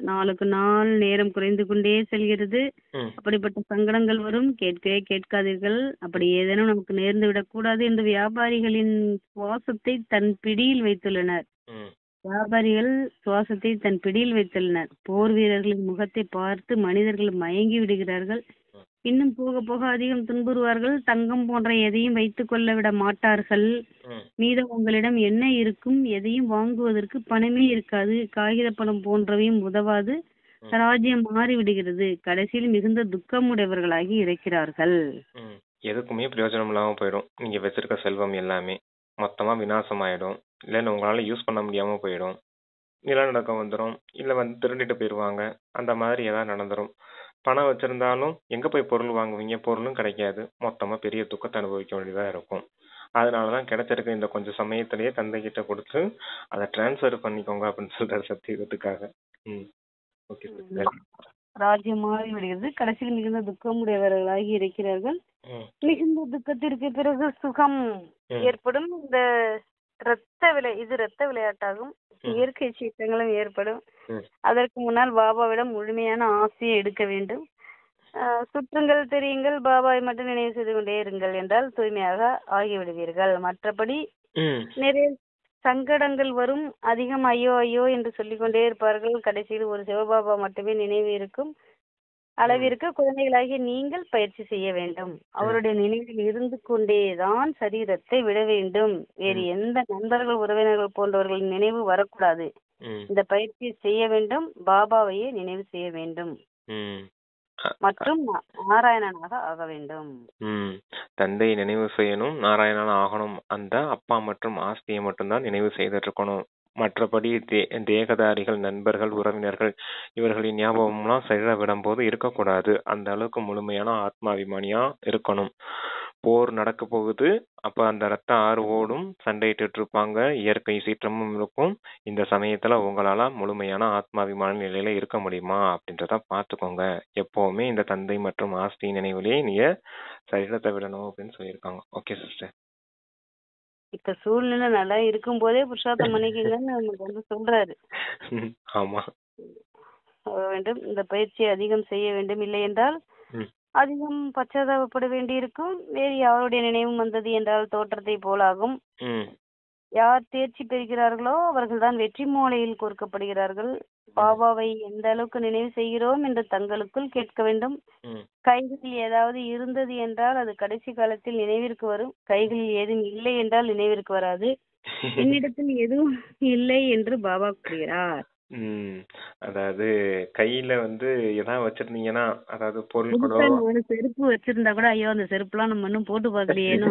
நாளுக்கு நாள் நேரம் குறைந்து கொண்டே செல்கிறது. அப்படிப்பட்ட சங்கடங்கள் வரும், கேட்கவே கேட்காதீர்கள். அப்படி ஏதேனும் நமக்கு நேர்ந்து விடக்கூடாது என்று வியாபாரிகளின் சுவாசத்தை தன் பிடியில் வைத்துள்ளனர். போர் வீரர்களின் முகத்தை பார்த்து மனிதர்கள் மயங்கி விடுகிறார்கள். இன்னும் போக போக அதிகம் துன்புறுவார்கள். தங்கம் போன்ற எதையும் வைத்துக் கொள்ள விட மாட்டார்கள். மீதம் உங்களிடம் என்ன இருக்கும்? எதையும் வாங்குவதற்கு பணமே இருக்காது. காகித பணம் போன்றவையும் உதவாது. ராஜ்யம் மாறிவிடுகிறது. கடைசியில் மிகுந்த துக்கமுடையவர்களாகி இருக்கிறார்கள். எதுக்குமே பிரயோஜனம் இல்லாம போயிடும். நீங்க வச்சிருக்க செல்வம் எல்லாமே மொத்தமா விநாசம் ஆயிடும். இல்லைன்னு உங்களால யூஸ் பண்ண முடியாம போயிடும். நிலநடுக்கம் வந்துடும், இல்ல திருடிட்டு போயிடுவாங்க. அந்த மாதிரி ஏதாவது நடந்துரும். பணம் வச்சிருந்தாலும் எங்க போய் பொருள் வாங்குவீங்க? பொருளும் கிடைக்காது. மொத்தமா பெரிய துக்கத்தை அனுபவிக்க வேண்டியதா இருக்கும். அதனாலதான் கிடைச்சிருக்க இந்த கொஞ்சம் சமயத்திலேயே தந்தை கிட்ட கொடுத்து அதை டிரான்ஸ்ஃபர் பண்ணிக்கோங்க அப்படின்னு சொல்றாரு சத்தியத்துக்காக. ஓகே. ராஜ்யம் மாறி விடுகிறது. கடைசியில் மிகுந்த துக்கமுடையவர்களாகி இருக்கிறார்கள். மிகுந்த துக்கத்திற்கு பிறகு சுகம் ஏற்படும். இந்த ரத்த விளையாட்டாகும். இயற்கை சீற்றங்களும் ஏற்படும். அதற்கு முன்னால் பாபாவிடம் முழுமையான ஆசையை எடுக்க வேண்டும். சுற்றுங்கள், தெரியுங்கள், பாபாவை மட்டும் நினைவு செய்து கொண்டே இருங்கள் என்றால் தூய்மையாக ஆகிவிடுவீர்கள். மற்றபடி நிறைய சங்கடங்கள் வரும். அதிகம் ஐயோ ஐயோ என்று சொல்லிக்கொண்டே இருப்பார்கள். கடைசியில் ஒரு சிவபாபா மட்டுமே நினைவு இருக்கும் அளவிற்கு குழந்தைகளாகிய நீங்கள் பயிற்சி செய்ய வேண்டும். அவருடைய நினைவில் இருந்து கொண்டேதான் சரீரத்தை விட வேண்டும். வேறு எந்த நண்பர்கள், உறவினர்கள் போன்றவர்களின் நினைவு வரக்கூடாது. இந்த பயிற்சியை செய்ய வேண்டும். பாபாவையே நினைவு செய்ய வேண்டும் மற்றும் நாராயணனாக ஆக வேண்டும். தந்தையை நினைவு செய்யணும், நாராயணனா ஆகணும். அந்த அப்பா மற்றும் ஆஸ்தியை மட்டும்தான் நினைவு செய்துட்டு இருக்கணும். மற்றபடி தேகதாரிகள், நண்பர்கள், உறவினர்கள் இவர்களின் ஞாபகம்லாம் சரீர விடும் போது இருக்கக்கூடாது. அந்த அளவுக்கு முழுமையான ஆத்மாபிமானியா இருக்கணும். போர் நடக்க போகுது, அப்ப அந்த ரத்த ஆறு ஓடும், சண்டையிட்டு இருப்பாங்க, இயற்கை சீற்றமும் இருக்கும். இந்த சமயத்துல உங்களால முழுமையான ஆத்மாபிமான நிலையில இருக்க முடியுமா அப்படின்றத பாத்துக்கோங்க. எப்பவுமே இந்த தந்தை மற்றும் ஆஸ்தி நினைவுலயே நீங்க சரீரத்தை விடணும் அப்படின்னு சொல்லியிருக்காங்க. Okay sister. இப்ப சூழ்நிலை நல்லா இருக்கும் போதே புருஷார்த்தம் பண்ணிக்கங்கன்னு நமக்கு சொல்றாரு. ஆமா வேண்டும். இந்த பயிற்சியை அதிகம் செய்ய வேண்டும். இல்லை என்றால் அதிகம் பச்சாதாபப்பட வேண்டியிருக்கும். வேறு யாருடைய நினைவும் வந்தது என்றால் தோற்றத்தை போலாகும். யார் தேர்ச்சி பெறுகிறார்களோ அவர்கள் தான் வெற்றி மூலையில் கோர்க்கப்படுகிறார்கள். பாபாவை எந்த அளவுக்கு நினைவு செய்கிறோம் என்று தங்களுக்குள் கேட்க வேண்டும். கைகளில் ஏதாவது இருந்தது என்றால் அது கடைசி காலத்தில் நினைவிற்கு வரும். கைகளில் ஏதும் இல்லை என்றால் நினைவிற்கு வராது. என்னிடத்தில் எதுவும் இல்லை என்று பாபா கூறுகிறார். அதாவது கையில எதாவது வச்சிருந்தீங்கன்னா, அதாவது பொருள் செருப்பு வச்சிருந்தா கூட ஐயோ அந்த செருப்பு எல்லாம் நம்ம இன்னும் போட்டு பாக்கலையேன்னு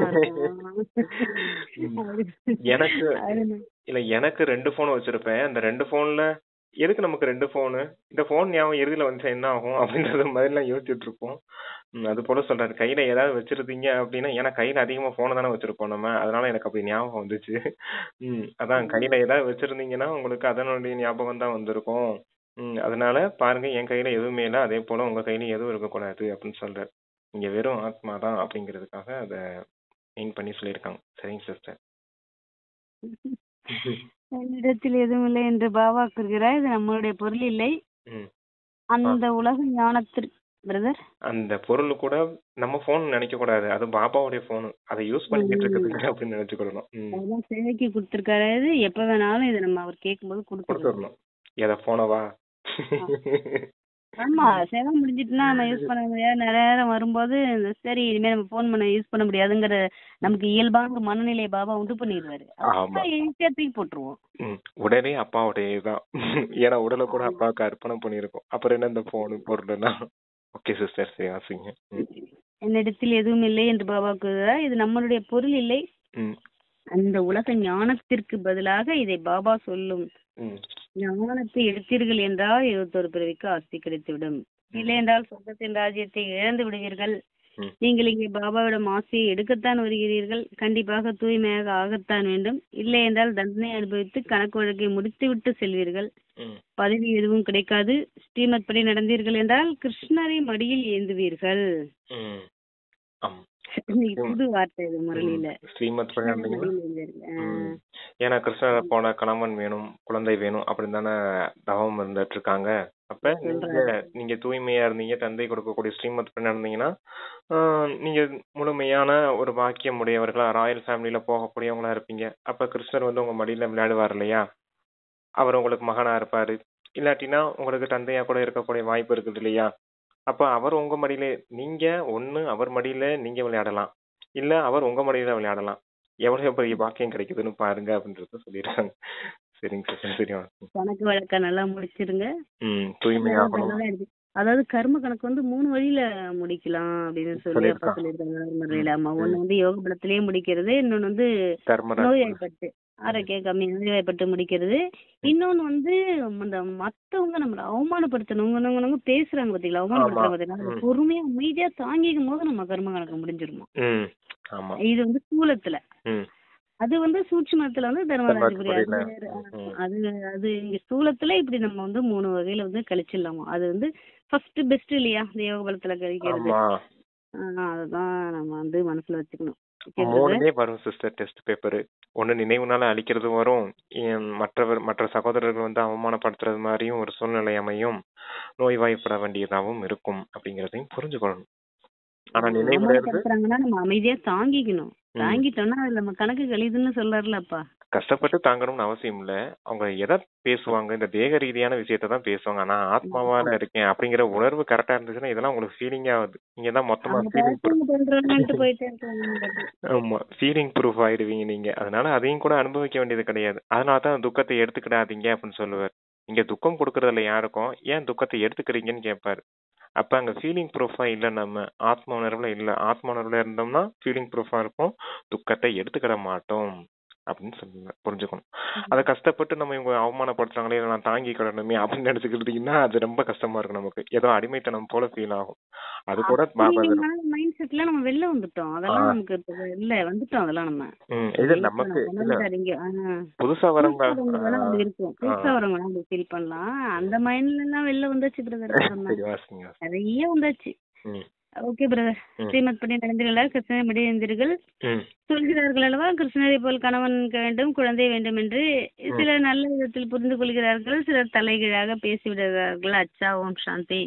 எனக்கு 2 போன் வச்சிருப்பேன். அந்த 2 போன்ல எதுக்கு நமக்கு 2 ஃபோனு? இந்த ஃபோன் ஞாபகம் இறுதியில வந்துச்சா என்ன ஆகும்? அப்படின்ற மாதிரிலாம் யோசிச்சுட்டு இருப்போம். அது போல சொல்றாரு. கையில ஏதாவது வச்சிருந்தீங்க அப்படின்னா, ஏன்னா கையில அதிகமா ஃபோன தானே வச்சிருப்போம் நம்ம. அதனால எனக்கு அப்படி ஞாபகம் வந்துச்சு. அதான் கையில ஏதாவது வச்சிருந்தீங்கன்னா, உங்களுக்கு அதனுடைய ஞாபகம் தான் வந்திருக்கும். அதனால பாருங்க என் கையில எதுவுமே இல்ல. அதே போல உங்க கையிலயும் எதுவும் இருக்கக்கூடாது அப்படின்னு சொல்றாரு. இங்க வெறும் ஆத்மா தான் அப்படிங்கிறதுக்காக அத மெயின் பண்ணி சொல்லியிருக்காங்க. சரிங்க சிஸ்டர். என்னிடத்தில் எதுவும் இல்லை என்று பாபா கூறுகிறார். இது நம்மளுடைய பொருள் இல்லை. ம். அந்த உலக ஞானத்திற்கு பிரதர் அந்த பொருள் கூட நம்ம போன் நினைக்க கூடாது. அது பாபாவுடைய போன். அதை யூஸ் பண்ணிக்கிட்டு இருக்குது அப்படின்னு நினைச்சுக்கிடணும். அதான் சேவைக்கு கொடுத்துருக்காரு. எப்ப வேணாலும் இதை நம்ம அவர் கேட்கும்போது கொடுத்துடணும். எதை போனவா? ஆமா, சேவை முடிஞ்சிட்டுனா நம்ம யூஸ் பண்ண முடியாது. நிறைய நேரம் வரும்போது சரி இனிமே நம்ம போன் பண்ண யூஸ் பண்ண முடியாதுங்கிற நமக்கு இயல்பான மனநிலையை பாபா உண்டு பண்ணிடுவாரு. ஈஸியா தூக்கி போட்டுருவோம். உடனே அப்பாவுடைய தான். ஏன்னா உடலை கூட அப்பாவுக்கு அர்ப்பணம் பண்ணிருக்கோம். அப்புறம் என்ன இந்த போன் பொருள்னா. ஓகே சிஸ்டர், சரி வாசிங்க. என்னிடத்தில் எதுவும் இல்லை என்று பாபா கூறுகிறார். இது நம்மளுடைய பொருள் இல்லை. அந்த உலக ஞானத்திற்கு பதிலாக இதை பாபா சொல்லும். ஞானத்தை எடுத்தீர்கள் என்றால் 21 பிறவிக்கு ஆஸ்தி கிடைத்துவிடும். இல்லை என்றால் சொர்க்கத்தின் ராஜ்யத்தை இழந்து விடுவீர்கள். நீங்கள் இங்கே பாபாவிடம் ஆசையை எடுக்கத்தான் வருகிறீர்கள். கண்டிப்பாக தூய்மையாக ஆகத்தான் வேண்டும். இல்லை என்றால் தண்டனை அனுபவித்து கணக்கு வழக்கை முடித்து விட்டு செல்வீர்கள். பதவி எதுவும் கிடைக்காது. ஸ்ரீமத் படி நடந்தீர்கள் என்றால் கிருஷ்ணரை மடியில் ஏந்துவீர்கள். புது வார்த்தை இது முரளியில. ஸ்ரீமத் ஏன்னா கிருஷ்ணரை போன கணவன் வேணும், குழந்தை வேணும் அப்படின்னு தானே தவம் இருந்துட்டு இருக்காங்க. அப்ப நீங்க தூய்மையா இருந்தீங்க, தந்தை கொடுக்கக்கூடிய ஸ்ரீமத் படி நடந்தீங்கன்னா நீங்க முழுமையான ஒரு பாக்கியம் உடையவர்களா ராயல் ஃபேமிலியில போகக்கூடியவங்களா இருப்பீங்க. அப்ப கிருஷ்ணர் வந்து உங்க மடியில விளையாடுவார் இல்லையா? அவர் உங்களுக்கு மகனா இருப்பாரு. இல்லாட்டினா உங்களுக்கு தந்தையா கூட இருக்கக்கூடிய வாய்ப்பு இருக்குது இல்லையா? அப்ப அவர் உங்க மடியில, நீங்க ஒண்ணு அவர் மடியில நீங்க விளையாடலாம், இல்ல அவர் உங்க மடியில விளையாடலாம். எவ்வளவு பெரிய பாக்கியம் கிடைக்குதுன்னு பாருங்க அப்படின்றத சொல்லிடுறாங்க. சரிங்க சார், சரியா? கணக்கு வழக்க நல்லா முடிச்சிருங்க. தூய்மையாகணும். அதாவது கர்ம கணக்கு வந்து 3 வழியில முடிக்கலாம் அப்படின்னு சொல்லி அப்பா சொல்லியிருக்காங்க. ஒண்ணு வந்து யோக பலத்திலேயே முடிக்கிறது, இன்னொன்னு வந்து நோய்வாய்ப்பட்டு ஆரோக்கிய கம்மி நோய்வாய்ப்பட்டு முடிக்கிறது, இன்னொன்னு வந்து இந்த மத்தவங்க நம்மள அவமானப்படுத்தணுங்க பேசுறாங்க பாத்தீங்களா, அவமானப்படுத்துறாங்க பாத்தீங்களா, பொறுமையா அமைதியா தாங்கிக்கும் போது நம்ம கர்ம கணக்கு முடிஞ்சிருமா. இது வந்து ஸ்தூலத்துல. அது வந்து சூட்சுமத்துல வந்து தர்மராஜபுரி. அது அது இங்க ஸ்தூலத்துல இப்படி நம்ம வந்து 3 வகையில வந்து கழிச்சிடலாமா. அது வந்து ஃபர்ஸ்ட் பெஸ்ட் இல்லையா இந்த யோக பலத்துல கழிக்கிறது. அதுதான் நம்ம வந்து மனசுல வச்சுக்கணும். 3 வரும் சிஸ்டர் டெஸ்ட் பேப்பர். ஒண்ணு நினைவுனால அழிக்கிறது வரும், மற்ற சகோதரர்கள் வந்து அவமானப்படுத்துறது மாதிரியும் ஒரு சூழ்நிலை அமையும், நோய்வாய்ப்பட வேண்டியதாகவும் இருக்கும் அப்படிங்கறதையும் புரிஞ்சுக்கணும். ஆனா நினைவுல இருந்து நம்ம அமைதியா தாங்கிக்கணும். தாங்கிட்டோம்னா அதுல நம்ம கணக்கு கழிதுன்னு சொல்றாருலப்பா. கஷ்டப்பட்டு தாங்கணும்னு அவசியம் இல்ல. அவங்க எதை பேசுவாங்க, இந்த தேக ரீதியான விஷயத்த தான் பேசுவாங்க. நான் ஆத்மாவால இருக்கேன் அப்படிங்கிற உணர்வு கரெக்டா இருந்துச்சுன்னா இதெல்லாம் உங்களுக்கு ஃபீலிங் ஆகுது. நீங்க தான் மொத்தமா ஆமா ஃபீலிங் ப்ரூஃப் ஆயிடுவீங்க நீங்க. அதனால அதையும் கூட அனுபவிக்க வேண்டியது கிடையாது. அதனாலதான் துக்கத்தை எடுத்துக்கிடாதீங்க அப்படின்னு சொல்லுவார். இங்க துக்கம் கொடுக்கறதுல யாருக்கும் ஏன் துக்கத்தை எடுத்துக்கிறீங்கன்னு கேட்பாரு. அப்ப அங்க ஃபீலிங் ப்ரூஃபா இல்ல, நம்ம ஆத்ம உணர்வுல இல்ல. ஆத்ம உணர்வுல இருந்தோம்னா ஃபீலிங் ப்ரூஃபா இருக்கும், துக்கத்தை எடுத்துக்கிட மாட்டோம் அப்படின்னு சொல்லுங்க, புரிஞ்சுக்கணும். அதை கஷ்டப்பட்டு நம்ம இவங்க அவமானப்படுத்துறாங்களே நான் தாங்கிக்கிடணுமே அப்படின்னு நினைச்சுக்கிட்டீங்கன்னா அது ரொம்ப கஷ்டமா இருக்கும். நமக்கு ஏதோ அடிமைத்தனம் போல ஃபீல் ஆகும். அது கூட மைண்ட் செட்ல நம்ம வெளில வந்துட்டோம். அதெல்லாம் நமக்கு இல்ல வந்துட்டோம். அதெல்லாம் நம்ம இது நமக்கு புதுசா வரவங்க இருக்கும். புதுசா வரவங்க நம்ம ஃபீல் பண்ணலாம். அந்த மைண்ட்ல எல்லாம் வெளில வந்துச்சு பிரதர். நிறைய வந்தாச்சு. Okay brother. ஸ்ரீமத் படி நடந்தீர்கள், கிருஷ்ணரை படி இருந்தீர்கள் சொல்கிறார்கள் அல்லவா. கிருஷ்ணரை போல் கணவன் வேண்டும், குழந்தை வேண்டும் என்று சிலர் நல்ல விதத்தில் புரிந்து கொள்கிறார்கள், சிலர் தலைகீழாக பேசிவிடுகிறார்கள். அச்சா, ஓம் சாந்தி.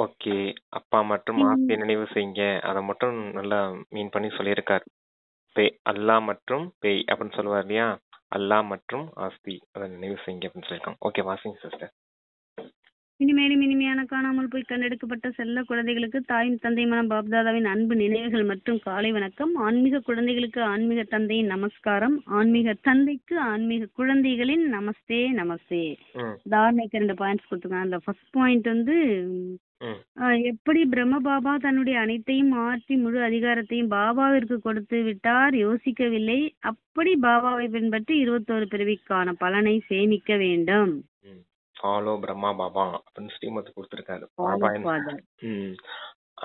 ஓகே, அப்பா மற்றும் ஆஸ்தியை நினைவு செய்யுங்க. அதை மட்டும் நல்லா மீன் பண்ணி சொல்லியிருக்காரு. அல்லா மற்றும் பேய் அப்படின்னு சொல்லுவார் இல்லையா, அல்லா மற்றும் ஆஸ்தி அதை நினைவு செய்யுங்க அப்படின்னு சொல்லியிருக்காங்க. ஓகே வாசிங்க சிஸ்டர். இனிமேலும் இனிமையான காணாமல் போய் கண்டெடுக்கப்பட்ட செல்ல குழந்தைகளுக்கு தாயும் தந்தையுமான பாப்தாதாவின் அன்பு நினைவுகள் மற்றும் காலை வணக்கம். ஆன்மீக குழந்தைகளுக்கு ஆன்மீக தந்தையின் நமஸ்காரம், ஆன்மீக தந்தைக்கு ஆன்மீக குழந்தைகளின் நமஸ்தே நமஸ்தே. தாரணைக்கு 2 பாயிண்ட்ஸ் கொடுத்துருக்காங்க. அந்த ஃபர்ஸ்ட் பாயிண்ட் வந்து எப்படி பிரம்ம பாபா தன்னுடைய அனைத்தையும் மாற்றி முழு அதிகாரத்தையும் பாபாவிற்கு கொடுத்து விட்டார், யோசிக்கவில்லை. அப்படி பாபாவை பின்பற்றி 21 பிறவிக்கான பலனை சேமிக்க வேண்டும். ஃபாலோ பிரம்மா பாபா அப்படின்னு ஸ்ரீமத் கொடுத்திருக்காரு. Baba follow father.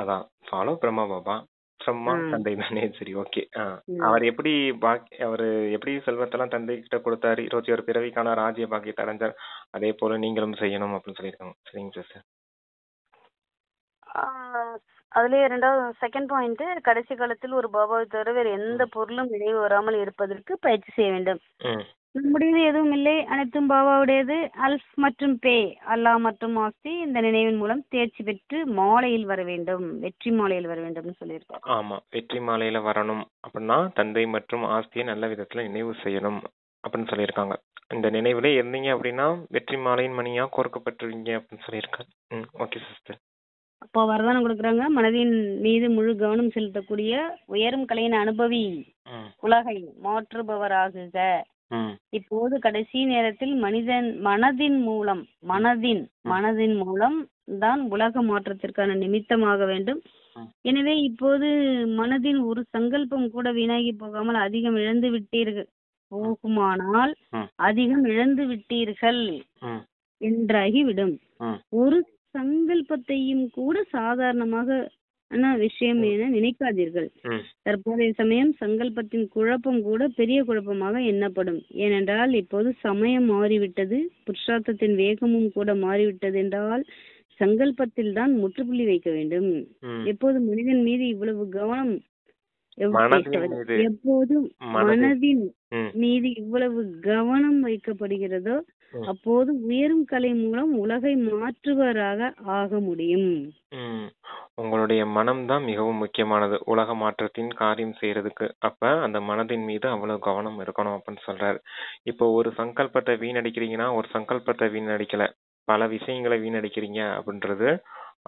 அதான் ஃபாலோ பிரம்மா பாபா, பிரம்மா தந்தை தானே. சரி, ஓகே. அவர் அவரு எப்படி செல்வத்தெல்லாம் தந்தை கிட்ட கொடுத்தாரு, 21 பிறவிக்கான ராஜ்ய பாக்கியத்தை அடைஞ்சார், அதே போல நீங்களும் செய்யணும் அப்படின்னு சொல்லியிருக்காங்க. சரிங்க சிஸ்டர். அதுலயே ரெண்டாவது செகண்ட் பாயிண்ட், கடைசி காலத்தில் ஒரு பாபாவை தவிர வேறு எந்த பொருளும் நினைவு வராமல் இருப்பதற்கு பயிற்சி செய்ய வேண்டும். நம்முடையது எதுவும் இல்லை, அனைத்தும் பாபாவுடையது. அல்ஃப் மற்றும் பே, அல்லாஹ் மற்றும் ஆஸ்தி இந்த நினைவின் மூலம் தேர்ச்சி பெற்று மாலையில் வர வேண்டும், வெற்றி மாலையில் வர வேண்டும் சொல்லியிருக்காரு. ஆமா, வெற்றி மாலையில வரணும் அப்படின்னா தந்தை மற்றும் ஆஸ்தியை நல்ல விதத்துல நினைவு செய்யணும் அப்படின்னு சொல்லியிருக்காங்க. இந்த நினைவுல இருந்தீங்க அப்படின்னா வெற்றி மாலையின் மணியா கோர்க்கப்பட்டுருவீங்க அப்படின்னு சொல்லியிருக்காரு. Okay sister. அப்போ வரதானம் கொடுக்குறாங்க, மனதின் மீது முழு கவனம் செலுத்தக்கூடிய உயரும் கலையின் அனுபவி, உலகை மாற்றுபவராகுக. இப்போது கடைசி நேரத்தில் மனதின் மூலம் தான் உலக மாற்றத்திற்கான நிமித்தமாக வேண்டும். எனவே இப்போது மனதின் ஒரு சங்கல்பம் கூட வீணாகி போகாமல் அதிகம் இழந்து விட்டீர்கள் என்றாகிவிடும். ஒரு சங்கல்பத்தையும் கூட சாதாரணமாக விஷயம் என நினைக்காதீர்கள். தற்போதைய சமயம் சங்கல்பத்தின் குழப்பம் கூட பெரிய குழப்பமாக எண்ணப்படும். ஏனென்றால் இப்போது சமயம் மாறிவிட்டது, புருஷார்த்தத்தின் வேகமும் கூட மாறிவிட்டது என்றால் சங்கல்பத்தில் தான் முற்றுப்புள்ளி வைக்க வேண்டும். எப்போது மனிதன் மீது இவ்வளவு கவனம் எப்போதும் மனதின் மீது இவ்வளவு கவனம் வைக்கப்படுகிறதோ அப்போது உயரும் கலை மூலம் உலகை மாற்றுவராக ஆக முடியும். உங்களுடைய மனம்தான் மிகவும் முக்கியமானது உலக மாற்றத்தின் காரியம் செய்யறதுக்கு. அப்ப அந்த மனதின் மீது அவ்வளவு கவனம் இருக்கணும் அப்படின்னு சொல்றாரு. இப்போ ஒரு சங்கல்பத்தை வீணடிக்கிறீங்கன்னா ஒரு சங்கல்பத்தை வீணடிக்கல, பல விஷயங்களை வீணடிக்கிறீங்க அப்படின்றது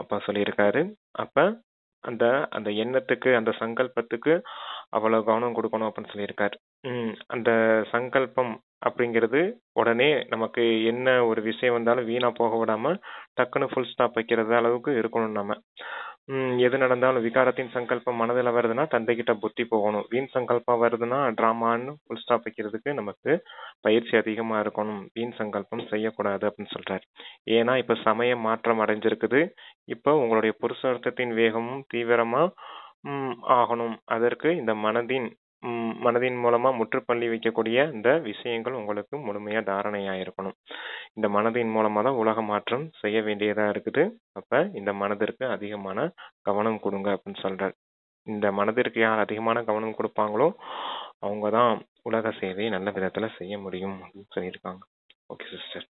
அப்பா சொல்லியிருக்காரு. அப்ப அந்த அந்த எண்ணத்துக்கு அந்த சங்கல்பத்துக்கு அவ்வளவு கவனம் கொடுக்கணும் அப்படின்னு சொல்லியிருக்காரு. அந்த சங்கல்பம் அப்படிங்கிறது உடனே நமக்கு என்ன ஒரு விஷயம் வந்தாலும் வீணா போக விடாம டக்குன்னு ஃபுல் ஸ்டாப் வைக்கிறது அளவுக்கு இருக்கணும். நம்ம எது நடந்தாலும் விகாரத்தின் சங்கல்பம் மனதில் வருதுன்னா தந்தை கிட்ட புத்தி போகணும். வீண் சங்கல்பம் வருதுன்னா டிராமான்னு ஃபுல் ஸ்டாப் வைக்கிறதுக்கு நமக்கு பயிற்சி அதிகமா இருக்கணும். வீண் சங்கல்பம் செய்யக்கூடாது அப்படின்னு சொல்றாரு. ஏன்னா இப்ப சமயம் மாற்றம் அடைஞ்சிருக்குது. இப்போ உங்களுடைய புருஷார்த்தத்தின் வேகமும் தீவிரமா ஆகணும். அதற்கு இந்த மனதின் மூலமா முற்றுப்பள்ளி வைக்கக்கூடிய இந்த விஷயங்கள் உங்களுக்கு முழுமையா தாரணையா இருக்கணும். இந்த மனதின் மூலமா தான் உலக மாற்றம் செய்ய வேண்டியதா இருக்குது. அப்ப இந்த மனதிற்கு அதிகமான கவனம் கொடுங்க அப்படின்னு சொல்றாரு. இந்த மனதிற்கு யார் அதிகமான கவனம் கொடுப்பாங்களோ அவங்கதான் உலக சேவையை நல்ல விதத்துல செய்ய முடியும் அப்படின்னு சொல்லியிருக்காங்க. Okay sister.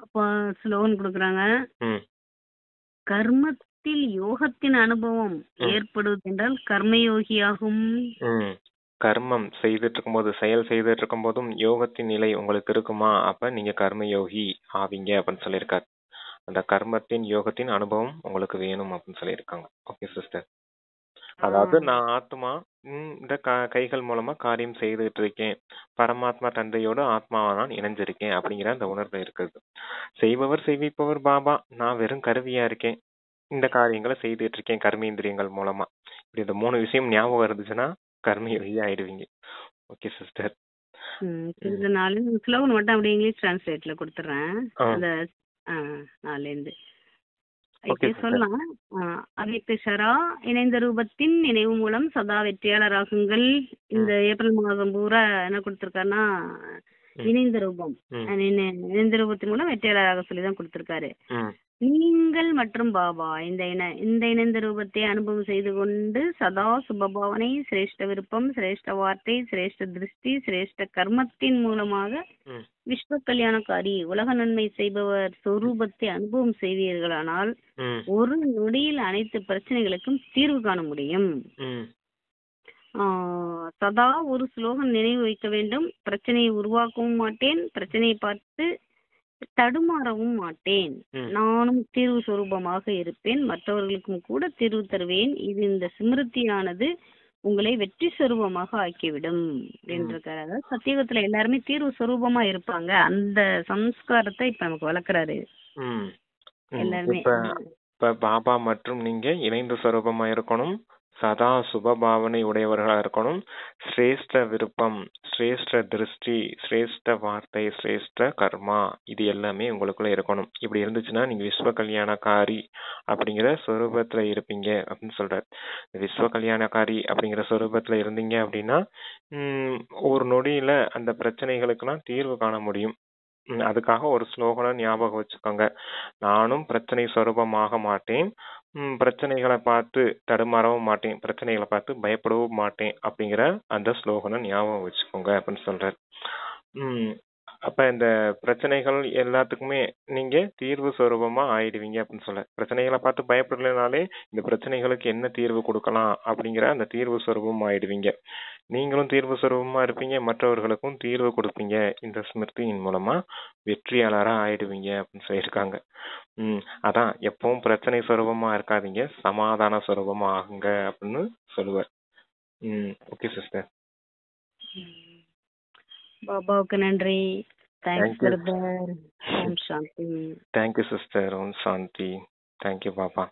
அப்போ ஸ்லோகன் கொடுக்குறாங்க, கர்மத்தில் யோகத்தின் அனுபவம் ஏற்படுவது என்றால் கர்மயோகியாகும். கர்மம் செய்துட்டு இருக்கும்போது செயல் செய்துட்டு இருக்கும் போதும் யோகத்தின் நிலை உங்களுக்கு இருக்குமா, அப்ப நீங்க கர்மயோகி ஆவீங்க அப்படின்னு சொல்லியிருக்காரு. அந்த கர்மத்தின் யோகத்தின் அனுபவம் உங்களுக்கு வேணும் அப்படின்னு சொல்லியிருக்காங்க. Okay sister. அதாவது நான் ஆத்மா இந்த கைகள் மூலமா காரியம் செய்துட்டு இருக்கேன், பரமாத்மா தந்தையோட ஆத்மாவா நான் இணைஞ்சிருக்கேன் அப்படிங்கிற அந்த உணர்வு இருக்குது. செய்பவர் செய்விப்பவர் பாபா, நான் வெறும் கருவியா இருக்கேன், இந்த காரியங்களை செய்துட்டு இருக்கேன் கர்மேந்திரியங்கள் மூலமா. இப்படி இந்த 3 விஷயம் ஞாபகம் இருந்துச்சுன்னா கர்மயோகி ஆயிடுவீங்க. Okay sister. ஸ்லோகன் மட்டும் அப்படியே இங்கிலீஷ் டிரான்ஸ்லேட்ல கொடுத்துறேன். அந்த 4 சொல்லலாம். அவ்யக்தரா இணைந்த ரூபத்தின் நினைவு மூலம் சதா வெற்றியாளராகுங்கள். இந்த ஏப்ரல் மாதம் பூரா என்ன கொடுத்திருக்காருன்னா இணைந்த ரூபம், இணைந்த ரூபத்தின் மூலம் வெற்றியாளராக சொல்லிதான் கொடுத்திருக்காரு. நீங்கள் மற்றும் பாபா இந்த இணைந்த ரூபத்தை அனுபவம் செய்து கொண்டு சதா சுபபாவனை, சிரேஷ்ட விருப்பம், சிரேஷ்ட வார்த்தை, சிரேஷ்ட திருஷ்டி, சிரேஷ்ட கர்மத்தின் மூலமாக விஸ்வ கல்யாணக்காரி உலக நன்மை செய்பவர் சொரூபத்தை அனுபவம் செய்வீர்களானால் ஒரு நொடியில் அனைத்து பிரச்சனைகளுக்கும் தீர்வு காண முடியும். சதா ஒரு ஸ்லோகம் நினைவு வைக்க வேண்டும். பிரச்சனையை உருவாக்கவும் மாட்டேன், பிரச்சனையை பார்த்து தடுமாறவும் மாட்டேன், நானும் தீர்வு சொரூபமாக இருப்பேன், மற்றவர்களுக்கும் கூட தீர்வு தருவேன். இது இந்த ஸ்மிருதியானது உங்களை வெற்றி சொரூபமாக ஆக்கிவிடும் அப்படின்றிருக்காரு. அதாவது சத்தியுகத்துல எல்லாருமே தீர்வு சொரூபமா இருப்பாங்க. அந்த சம்ஸ்காரத்தை இப்ப நமக்கு வளர்க்கறாரு எல்லாருமே. இப்ப பாபா மற்றும் நீங்க இணைந்து சொரூபமா இருக்கணும். சதா சுபபாவனை உடையவர்களா இருக்கணும். சிரேஷ்ட விருப்பம், சிரேஷ்ட திருஷ்டி, சிரேஷ்ட வார்த்தை, சிரேஷ்ட கர்மா, இது எல்லாமே உங்களுக்குள்ள இருக்கணும். இப்படி இருந்துச்சுன்னா நீங்க விஸ்வ கல்யாணக்காரி அப்படிங்கிற சொரூபத்துல இருப்பீங்க அப்படின்னு சொல்றாரு. விஸ்வ கல்யாணக்காரி அப்படிங்கிற சொரூபத்துல இருந்தீங்க அப்படின்னா ஒரு நொடியில அந்த பிரச்சனைகளுக்கெல்லாம் தீர்வு காண முடியும். அதுக்காக ஒரு ஸ்லோகனை ஞாபகம் வச்சுக்கோங்க. நானும் பிரச்சனை சொரூபமாக மாட்டேன், பிரச்சனைகளை பார்த்து தடுமாறவும் மாட்டேன், பிரச்சனைகளை பார்த்து பயப்படவும் மாட்டேன் அப்படிங்கிற அந்த ஸ்லோகனை ஞாபகம் வச்சுக்கோங்க அப்படின்னு சொல்றாரு. அப்ப இந்த பிரச்சனைகள் எல்லாத்துக்குமே நீங்க தீர்வு சொரூபமா ஆயிடுவீங்க அப்படின்னு சொல்ல. பிரச்சனைகளை பார்த்து பயப்படலைனாலே இந்த பிரச்சனைகளுக்கு என்ன தீர்வு கொடுக்கலாம் அப்படிங்கிற அந்த தீர்வு சொரூபம் ஆயிடுவீங்க. நீங்களும் தீர்வு சொரூபமா இருப்பீங்க, மற்றவர்களுக்கும் தீர்வு கொடுப்பீங்க. இந்த ஸ்மிருதியின் மூலமா வெற்றியாளரா ஆயிடுவீங்க அப்படின்னு சொல்லியிருக்காங்க. அதான் எப்பவும் பிரச்சனை சொரூபமா இருக்காதீங்க, சமாதான சொரூபமா ஆகுங்க அப்படின்னு சொல்லுவார். Okay sister. பாபாவுக்கு நன்றி. Thanks brother. Om Shanti. Thank you sister. Om Shanti. Thank you Baba.